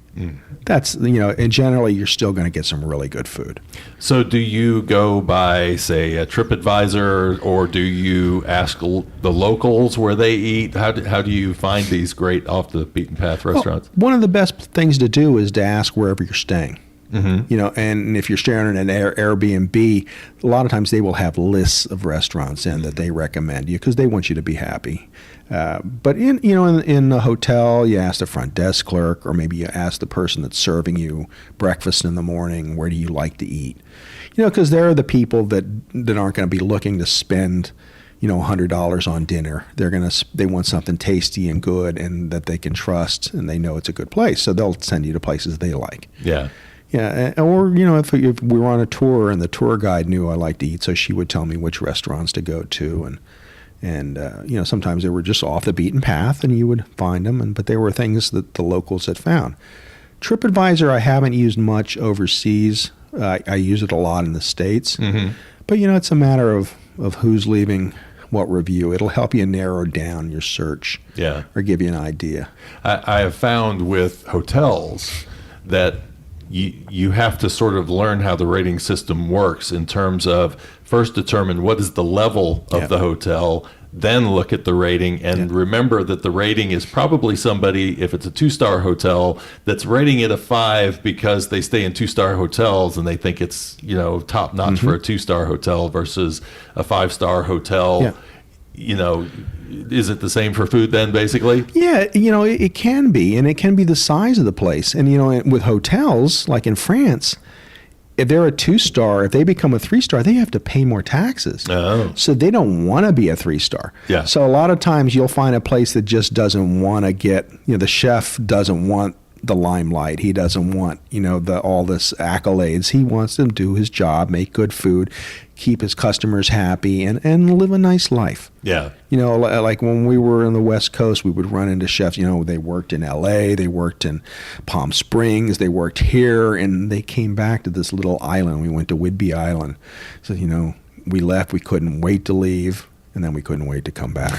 That's, you know, and generally you're still going to get some really good food. So do you go by, say, a TripAdvisor, or do you ask the locals where they eat? How do you find these great off the beaten path restaurants? Well, one of the best things to do is to ask wherever you're staying. Mm-hmm. You know, and if you're staying in an Airbnb, a lot of times they will have lists of restaurants in that they recommend you because they want you to be happy. But in a hotel, you ask the front desk clerk, or maybe you ask the person that's serving you breakfast in the morning, where do you like to eat? You know, because they're the people that aren't going to be looking to spend, you know, $100 on dinner. They want something tasty and good and that they can trust, and they know it's a good place, so they'll send you to places they like. Yeah. Yeah, or, you know, if we were on a tour and the tour guide knew I liked to eat, so she would tell me which restaurants to go to, and you know, sometimes they were just off the beaten path, and you would find them, but they were things that the locals had found. TripAdvisor I haven't used much overseas. I use it a lot in the States, but, you know, it's a matter of who's leaving what review. It'll help you narrow down your search, or give you an idea. I have found with hotels that you have to sort of learn how the rating system works in terms of first determine what is the level of the hotel, then look at the rating, and remember that the rating is probably somebody, if it's a 2-star hotel, that's rating it a 5 because they stay in 2-star hotels and they think it's, you know, top notch for a 2-star hotel versus a 5-star hotel. Yeah. You know, is it the same for food then, basically? Yeah, you know, it can be, and it can be the size of the place. And, you know, with hotels, like in France, if they're a 2-star, if they become a 3-star, they have to pay more taxes. Oh. So they don't want to be a 3-star. Yeah. So a lot of times you'll find a place that just doesn't want to get, you know, the chef doesn't want the limelight. He doesn't want, you know, all this accolades. He wants to do his job, make good food, keep his customers happy, and live a nice life. Yeah. You know, like when we were on the West Coast, we would run into chefs. You know, they worked in L.A., they worked in Palm Springs, they worked here, and they came back to this little island. We went to Whidbey Island. So, you know, we left. We couldn't wait to leave, and then we couldn't wait to come back.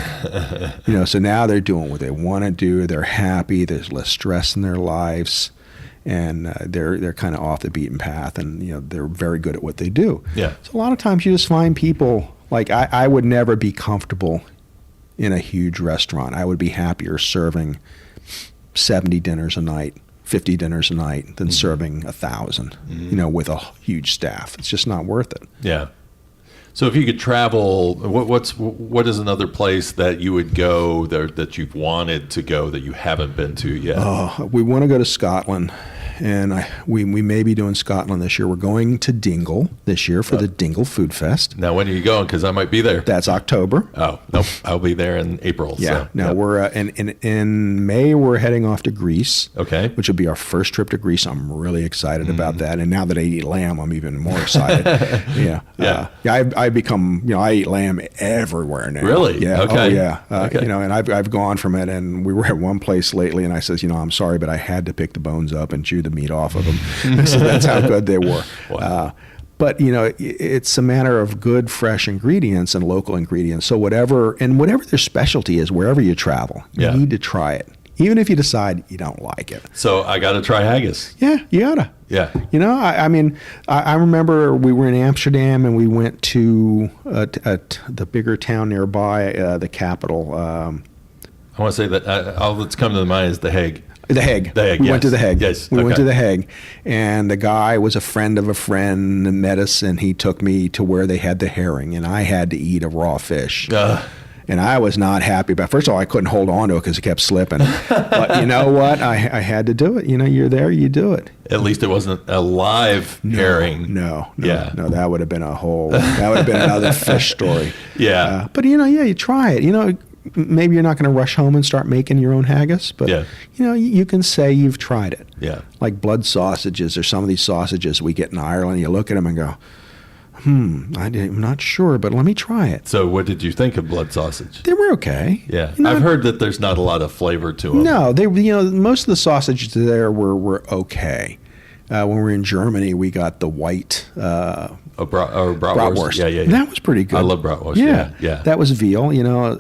You know, so now they're doing what they want to do. They're happy. There's less stress in their lives. And they're kind of off the beaten path, and, you know, they're very good at what they do. Yeah. So a lot of times you just find people, like I would never be comfortable in a huge restaurant. I would be happier serving 70 dinners a night, 50 dinners a night than serving 1,000, you know, with a huge staff. It's just not worth it. Yeah. So if you could travel, what is another place that you would go that you've wanted to go that you haven't been to yet? We want to go to Scotland, and we may be doing Scotland this year. We're going to Dingle this year for the Dingle Food Fest. Now, when are you going? Because I might be there. That's October. Oh, nope. I'll be there in April. Yeah. So, Now we're in May. We're heading off to Greece. Okay. Which will be our first trip to Greece. I'm really excited about that. And now that I eat lamb, I'm even more excited. Yeah. Yeah. I've become, you know, I eat lamb everywhere now. Really? Yeah. Okay. Oh, yeah. Okay. You know, and I've gone from it. And we were at one place lately, and I says, you know, I'm sorry, but I had to pick the bones up and chew the meat off of them. So that's how good they were. Wow. But, you know, it's a matter of good, fresh ingredients and local ingredients. So whatever their specialty is, wherever you travel, you need to try it, even if you decide you don't like it. So I got to try haggis. Yeah, you gotta. Yeah. You know, I mean, I remember we were in Amsterdam, and we went to the bigger town nearby, the capital. I want to say that all that's come to mind is The Hague. The Hague. We went to the Hague. Yes. We went to the Hague, and the guy was a friend of a friend and met us, and he took me to where they had the herring, and I had to eat a raw fish. And I was not happy about it. First of all, I couldn't hold on to it because it kept slipping. But you know what? I had to do it. You know, you're there, you do it. At least it wasn't a live herring. No, that would have been that would have been another fish story. Yeah. But you know, you try it. You know, maybe you're not going to rush home and start making your own haggis, but you know, you can say you've tried it. Yeah. Like blood sausages or some of these sausages we get in Ireland, you look at them and go, I'm not sure, but let me try it. So what did you think of blood sausage? They were okay. Yeah. You know, I've heard that there's not a lot of flavor to them. No, most of the sausages there were okay. When we were in Germany, we got the white bratwurst. Yeah. That was pretty good. I love bratwurst. Yeah. That was veal, you know,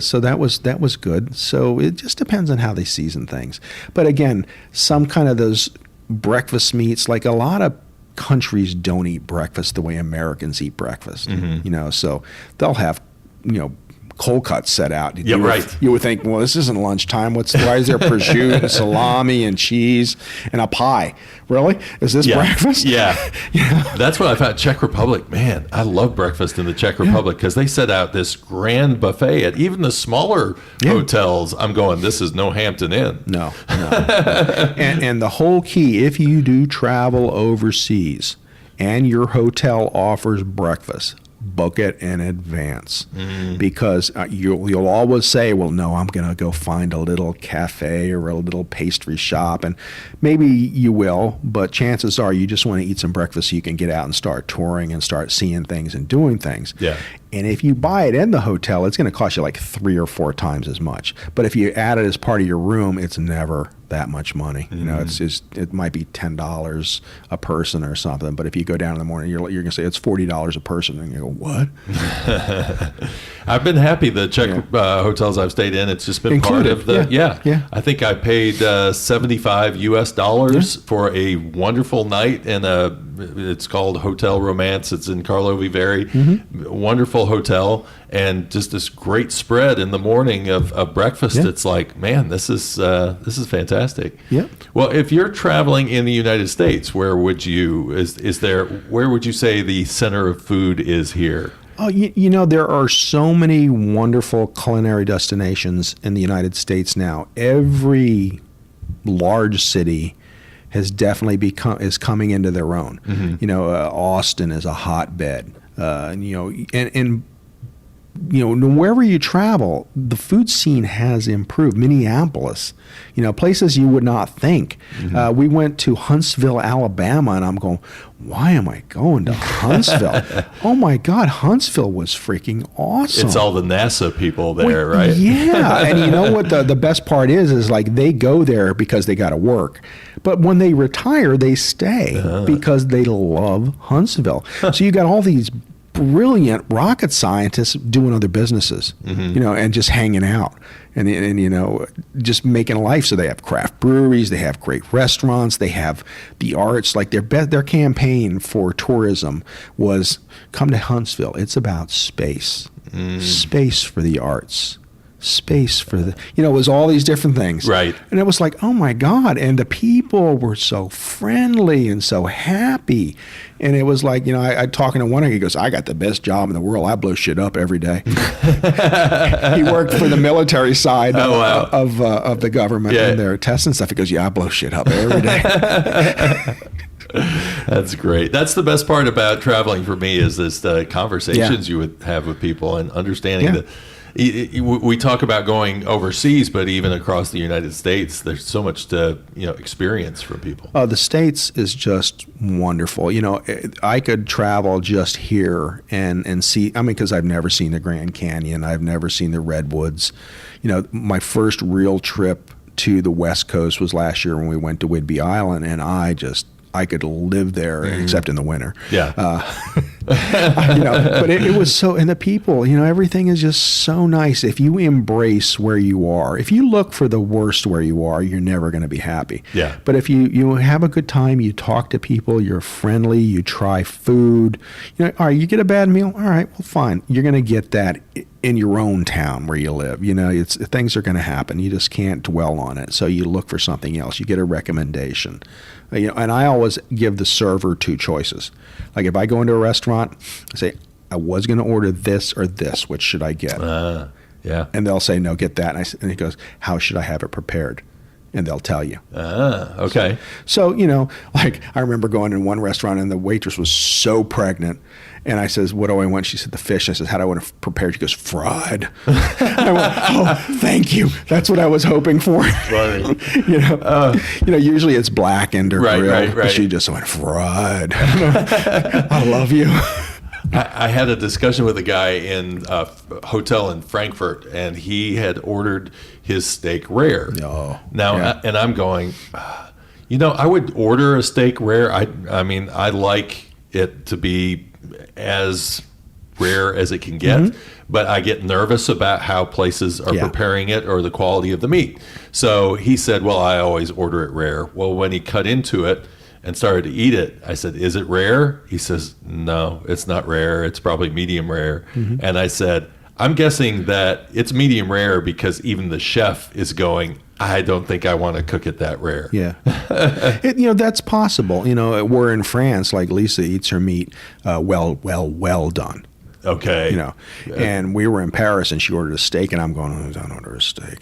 so that was good. So it just depends on how they season things. But again, some kind of those breakfast meats, like a lot of countries don't eat breakfast the way Americans eat breakfast. You know, so they'll have, you know, cold cuts set out. You would think, well, this isn't lunchtime. Why is there prosciutto and salami and cheese and a pie? Really? Is this breakfast? Yeah. That's what I found. Czech Republic, man, I love breakfast in the Czech Republic because they set out this grand buffet at even the smaller hotels. I'm going, this is no Hampton Inn. No. And the whole key, if you do travel overseas and your hotel offers breakfast, book it in advance because you'll always say, well, no, I'm going to go find a little cafe or a little pastry shop, and maybe you will, but chances are you just want to eat some breakfast so you can get out and start touring and start seeing things and doing things. Yeah. And if you buy it in the hotel, it's going to cost you like 3 or 4 times as much. But if you add it as part of your room, it's never that much money. You know, it might be $10 a person or something. But if you go down in the morning, you're going to say it's $40 a person, and you go, what? I've been happy the Czech hotels I've stayed in. It's just been included. Part of the I think I paid $75 US for a wonderful night in it's called Hotel Romance. It's in Karlovy Vary. Wonderful hotel, and just this great spread in the morning of breakfast. It's like, man, this is fantastic. Well, if you're traveling in the United States, where would you where would you say the center of food is here? Oh, you know, there are so many wonderful culinary destinations in the United States now. Every large city has definitely is coming into their own. You know, Austin is a hotbed. And wherever you travel, the food scene has improved. Minneapolis, you know, places you would not think. We went to Huntsville, Alabama, and I'm going, why am I going to Huntsville? Oh my God, Huntsville was freaking awesome. It's all the NASA people there, right? Yeah, and you know what the best part is like they go there because they got to work. But when they retire, they stay because they love Huntsville. So you got all these brilliant rocket scientists doing other businesses, you know, and just hanging out and you know, just making a life. So they have craft breweries, they have great restaurants, they have the arts. Like their campaign for tourism was come to Huntsville. It's about space, space for the arts. Space for the, you know, it was all these different things. Right. And it was like, oh my God. And the people were so friendly and so happy. And it was like, you know, I talking to one guy, he goes, I got the best job in the world. I blow shit up every day. He worked for the military side of the government and their tests and stuff. He goes, yeah, I blow shit up every day. That's great. That's the best part about traveling for me is this conversations you would have with people and understanding that we talk about going overseas, but even across the United States, there's so much to experience from people. The States is just wonderful. You know, I could travel just here and see. I mean, because I've never seen the Grand Canyon, I've never seen the Redwoods. You know, my first real trip to the West Coast was last year when we went to Whidbey Island, and I could live there except in the winter. But it was so, and the people, you know, everything is just so nice. If you embrace where you are, if you look for the worst where you are, you're never going to be happy. But if you have a good time, you talk to people, you're friendly, you try food, you know, all right, you get a bad meal, all right, well, fine. You're going to get that in your own town where you live. Things are going to happen. You just can't dwell on it. So you look for something else. You get a recommendation. And I always give the server 2 choices. Like if I go into a restaurant, I say, I was going to order this or this. Which should I get? Yeah. And they'll say, no, get that. And he goes, how should I have it prepared? And they'll tell you. Okay. So, like I remember going in one restaurant and the waitress was so pregnant. And I says, what do I want? She said, the fish. I said, how do I want it prepared? She goes, fried. I went, oh, thank you. That's what I was hoping for. Funny. Usually it's blackened or grilled. Right. She just went, fried. I love you. I had a discussion with a guy in a hotel in Frankfurt, and he had ordered his steak rare. And I'm going, I would order a steak rare. I mean, I like it to be as rare as it can get, but I get nervous about how places are preparing it or the quality of the meat. So he said, well, I always order it rare. Well, when he cut into it and started to eat it, I said, is it rare? He says, no, it's not rare. It's probably medium rare. And I said, I'm guessing that it's medium rare because even the chef is going, I don't think I want to cook it that rare. Yeah. That's possible. We're in France, like Lisa eats her meat well done. Okay. And we were in Paris and she ordered a steak and I'm going, I don't order a steak.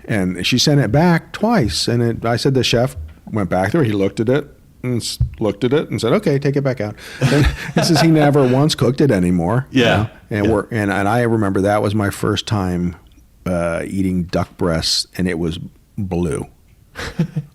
And she sent it back twice. And I said, the chef went back there, he looked at it and said, okay, take it back out. And he says he never once cooked it anymore. Yeah. And I remember that was my first time eating duck breasts, and it was blue.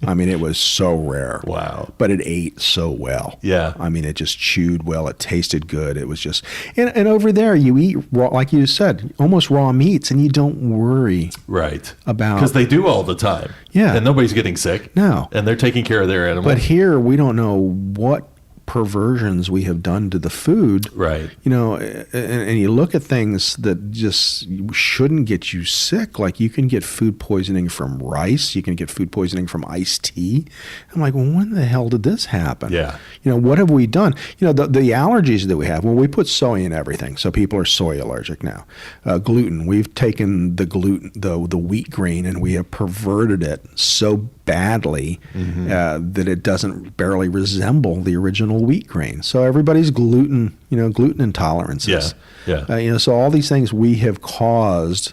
I mean, it was so rare. Wow. But it ate so well. Yeah. I mean, it just chewed well. It tasted good. It was just, and over there you eat raw, like you said, almost raw meats, and you don't worry. Right. About. Because they do all the time. Yeah. And nobody's getting sick. No. And they're taking care of their animals. But here we don't know what perversions we have done to the food. Right. And you look at things that just shouldn't get you sick. Like you can get food poisoning from rice. You can get food poisoning from iced tea. I'm like, well, when the hell did this happen? Yeah. What have we done? The allergies that we have, well, we put soy in everything. So people are soy allergic now. Gluten, we've taken the gluten, the wheat grain, and we have perverted it so badly that it doesn't barely resemble the original wheat grain. So everybody's gluten intolerances. Yeah. So all these things we have caused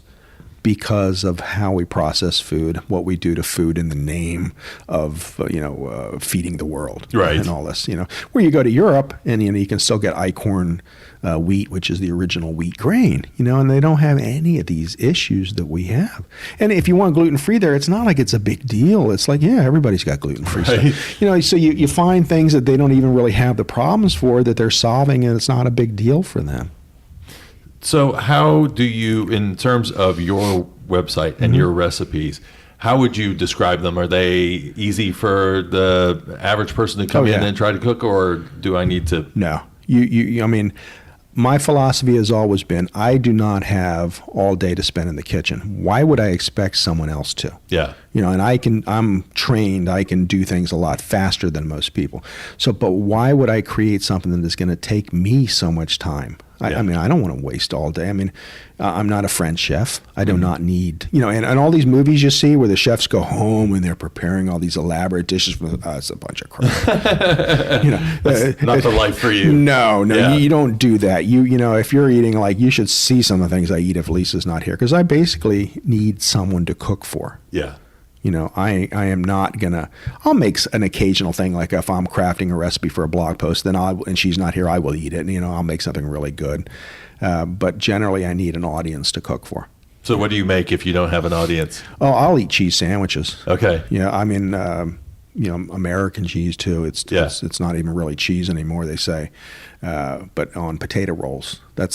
because of how we process food, what we do to food in the name of feeding the world, right? And all this, where you go to Europe and you can still get Eichhorn wheat, which is the original wheat grain, and they don't have any of these issues that we have. And if you want gluten free there, it's not like it's a big deal. It's like, yeah, everybody's got gluten free stuff. So you find things that they don't even really have the problems for that they're solving, and it's not a big deal for them. So how do you, in terms of your website and your recipes, how would you describe them? Are they easy for the average person to come in and try to cook, or do I need to? No. I mean, my philosophy has always been, I do not have all day to spend in the kitchen. Why would I expect someone else to? Yeah. And I'm trained, I can do things a lot faster than most people. But why would I create something that is going to take me so much time? I mean, I don't want to waste all day. I mean, I'm not a French chef. I do not need, and all these movies you see where the chefs go home and they're preparing all these elaborate dishes. It's a bunch of crap. That's not the life for you. No, you don't do that. If you're eating, you should see some of the things I eat if Lisa's not here, because I basically need someone to cook for. Yeah. I am not gonna. I'll make an occasional thing, like if I'm crafting a recipe for a blog post, and she's not here, I will eat it. And I'll make something really good. But generally, I need an audience to cook for. So what do you make if you don't have an audience? Oh, I'll eat cheese sandwiches. Okay. Yeah, I mean, American cheese too. It's not even really cheese anymore, they say. But on potato rolls, that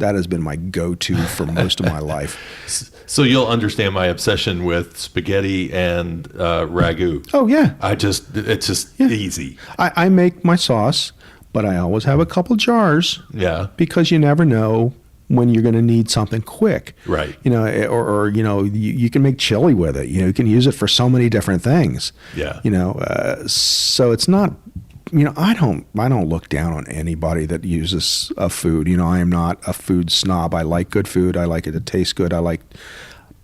has been my go-to for most of my life. So you'll understand my obsession with spaghetti and ragu. Oh yeah. It's just easy. I make my sauce, but I always have a couple jars. Yeah. Because you never know when you're going to need something quick. Right. Or you can make chili with it. You can use it for so many different things. Yeah. So it's not, I don't look down on anybody that uses a food. I am not a food snob. I like good food. I like it to taste good.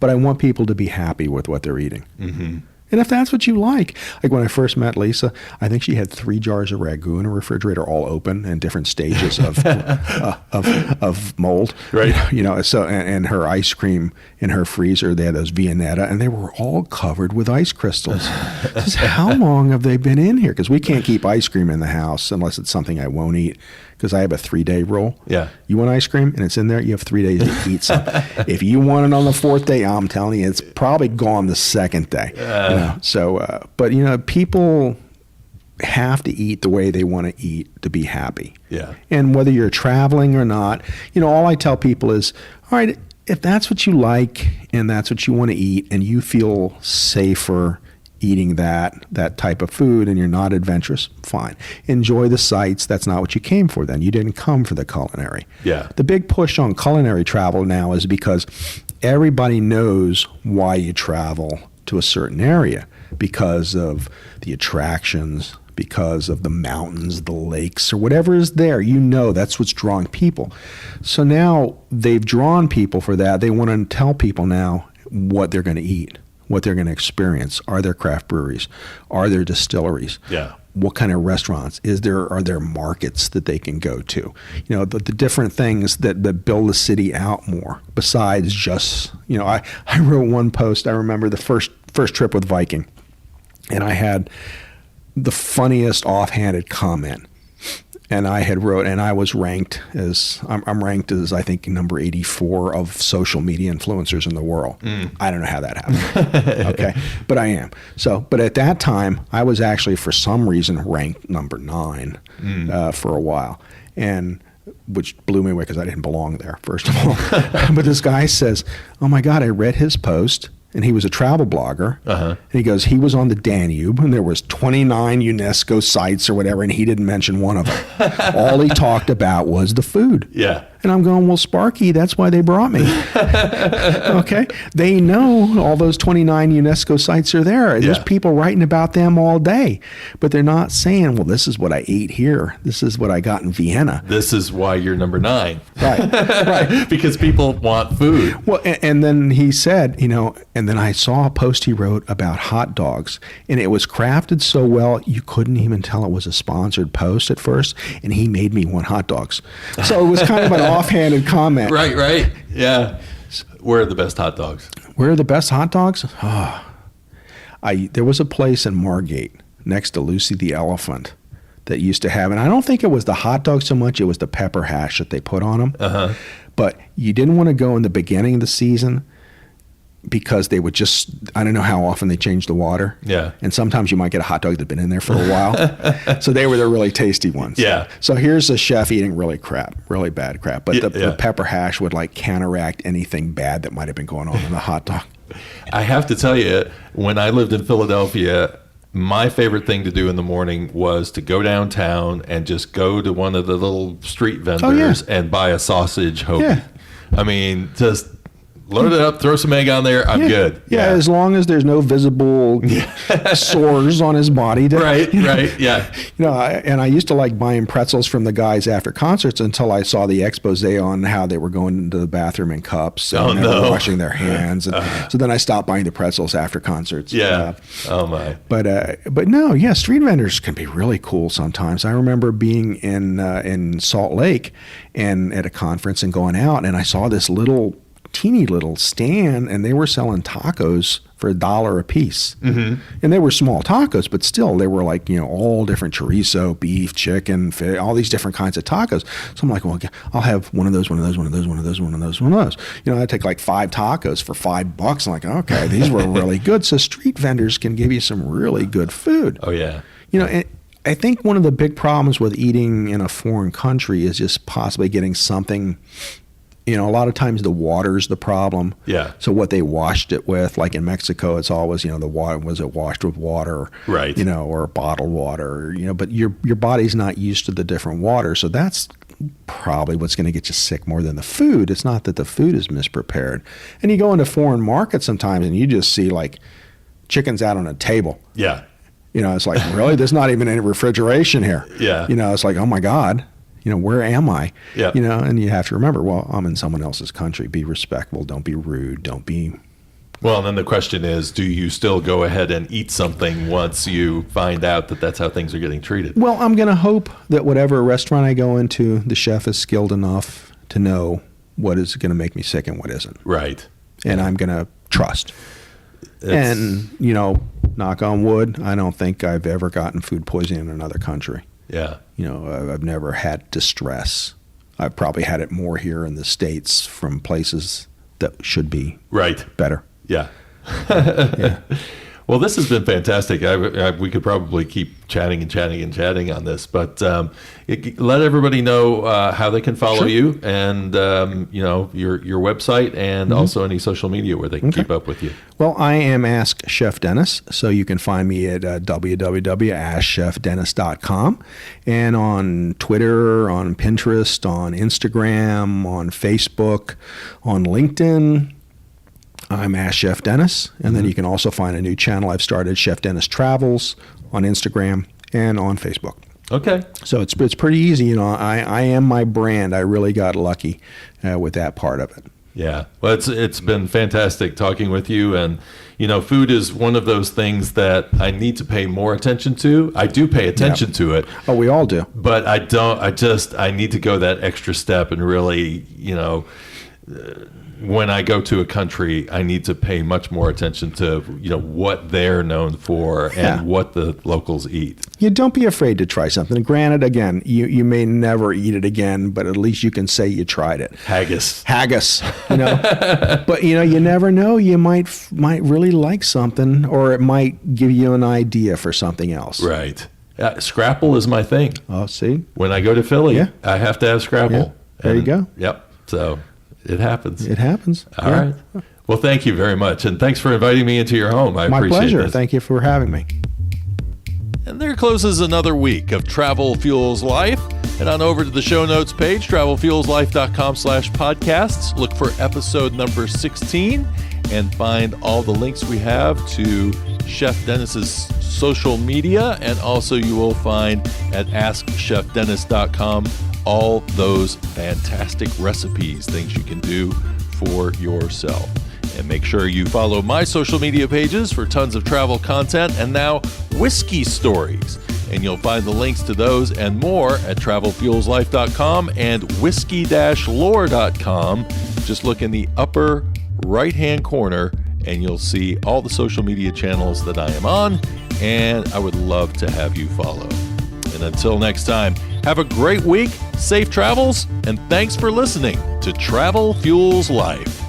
But I want people to be happy with what they're eating. Mm-hmm. And if that's what you like when I first met Lisa, I think she had 3 jars of ragu in her refrigerator, all open in different stages of mold. Right. So and her ice cream in her freezer, they had those Viennetta, and they were all covered with ice crystals. How long have they been in here? Because we can't keep ice cream in the house unless it's something I won't eat. Because I have a 3-day rule. Yeah. You want ice cream and it's in there, you have 3 days to eat some. If you want it on the 4th day, I'm telling you, it's probably gone the 2nd day. But people have to eat the way they want to eat to be happy. Yeah. And whether you're traveling or not, all I tell people is, all right, if that's what you like and that's what you want to eat and you feel safer eating that type of food and you're not adventurous, fine. Enjoy the sights. That's not what you came for then. You didn't come for the culinary. Yeah. The big push on culinary travel now is because everybody knows why you travel to a certain area, because of the attractions, because of the mountains, the lakes, or whatever is there. That's what's drawing people. So now they've drawn people for that. They want to tell people now what they're going to eat, what they're going to experience. Are there craft breweries? Are there distilleries? Yeah. What kind of restaurants? Are there markets that they can go to? The different things that build the city out more besides just, I wrote one post. I remember the first trip with Viking, and I had the funniest offhanded comment. And I was ranked as, I'm ranked as, I think, number 84 of social media influencers in the world. I don't know how that happened. Okay. But I am. But at that time, I was actually, for some reason, ranked number 9 for a while. And which blew me away because I didn't belong there, first of all. But this guy says, oh my God, I read his post. And he was a travel blogger. And he goes, he was on the Danube, and there was 29 UNESCO sites or whatever, and he didn't mention one of them. All he talked about was the food. Yeah. And I'm going, well, Sparky, that's why they brought me. Okay? They know all those 29 UNESCO sites are there. There's people writing about them all day. But they're not saying, well, this is what I ate here. This is what I got in Vienna. This is why you're number 9. Right. Right. Because people want food. Well, and then he said, and then I saw a post he wrote about hot dogs, and it was crafted so well, you couldn't even tell it was a sponsored post at first, and he made me want hot dogs. So it was kind of an offhanded comment. Right. Yeah. Where are the best hot dogs? Where are the best hot dogs? There was a place in Margate next to Lucy the Elephant that used to have, and I don't think it was the hot dog so much, it was the pepper hash that they put on them. But you didn't want to go in the beginning of the season because they would just, I don't know how often they changed the water. Yeah. And sometimes you might get a hot dog that's been in there for a while. So they were the really tasty ones. Yeah. So here's a chef eating really bad crap. But the pepper hash would counteract anything bad that might have been going on in the hot dog. I have to tell you, when I lived in Philadelphia, my favorite thing to do in the morning was to go downtown and just go to one of the little street vendors and buy a sausage hoagie. Yeah. I mean, just load it up, throw some egg on there, I'm good. Yeah, as long as there's no visible sores on his body. Right, yeah. And I used to like buying pretzels from the guys after concerts until I saw the expose on how they were going into the bathroom in cups and washing their hands. And so then I stopped buying the pretzels after concerts. Yeah. Oh my. But no, street vendors can be really cool sometimes. I remember being in Salt Lake and at a conference and going out, and I saw this teeny little stand, and they were selling tacos for $1 a piece. And they were small tacos, but still they were all different chorizo, beef, chicken, fish, all these different kinds of tacos. So I'm like, well, I'll have one of those. I'd take 5 tacos for $5. I'm like, okay, these were really good. So street vendors can give you some really good food. Oh yeah. And I think one of the big problems with eating in a foreign country is just possibly getting something. A lot of times the water's the problem. Yeah. So what they washed it with, like in Mexico, it's always, the water, was it washed with water? Right. Or bottled water, but your body's not used to the different water. So that's probably what's going to get you sick more than the food. It's not that the food is misprepared. And you go into foreign markets sometimes and you just see chickens out on a table. Yeah. It's like, really? There's not even any refrigeration here. Yeah. It's like, oh my God, where am I? Yeah. And you have to remember, well, I'm in someone else's country. Be respectful. Don't be rude. Don't be. Well, and then the question is, do you still go ahead and eat something once you find out that that's how things are getting treated? Well, I'm going to hope that whatever restaurant I go into, the chef is skilled enough to know what is going to make me sick and what isn't. Right. And I'm going to trust. And, knock on wood, I don't think I've ever gotten food poisoning in another country. Yeah. I've never had distress. I've probably had it more here in the States from places that should be better. Yeah. Yeah. Well, this has been fantastic. We could probably keep chatting on this, but let everybody know how they can follow you, and your website, and also any social media where they can keep up with you. Well, I am Ask Chef Dennis, so you can find me at www.askchefdennis.com, and on Twitter, on Pinterest, on Instagram, on Facebook, on LinkedIn. I'm Ask Chef Dennis, and then you can also find a new channel I've started, Chef Dennis Travels, on Instagram and on Facebook. Okay. So it's pretty easy. I am my brand. I really got lucky with that part of it. Yeah. Well, it's been fantastic talking with you, and food is one of those things that I need to pay more attention to. I do pay attention to it. Oh, we all do. But I don't. I need to go that extra step and really, when I go to a country, I need to pay much more attention to what they're known for and what the locals eat. You don't be afraid to try something. Granted, again, you may never eat it again, but at least you can say you tried it. Haggis. But you never know. You might really like something, or it might give you an idea for something else. Right. Scrapple is my thing. Oh, see? When I go to Philly, I have to have scrapple. Yeah. There you go. Yep. So it happens. It happens. All right. Well, thank you very much. And thanks for inviting me into your home. I appreciate it. My pleasure. This. Thank you for having me. And there closes another week of Travel Fuels Life. Head on over to the show notes page, travelfuelslife.com/podcasts. Look for episode number 16 and find all the links we have to Chef Dennis's social media. And also you will find at AskChefDennis.com all those fantastic recipes, things you can do for yourself. And make sure you follow my social media pages for tons of travel content and now whiskey stories. And you'll find the links to those and more at travelfuelslife.com and whiskey-lore.com. Just look in the upper right-hand corner and you'll see all the social media channels that I am on, and I would love to have you follow. And until next time, have a great week, safe travels, and thanks for listening to Travel Fuels Life.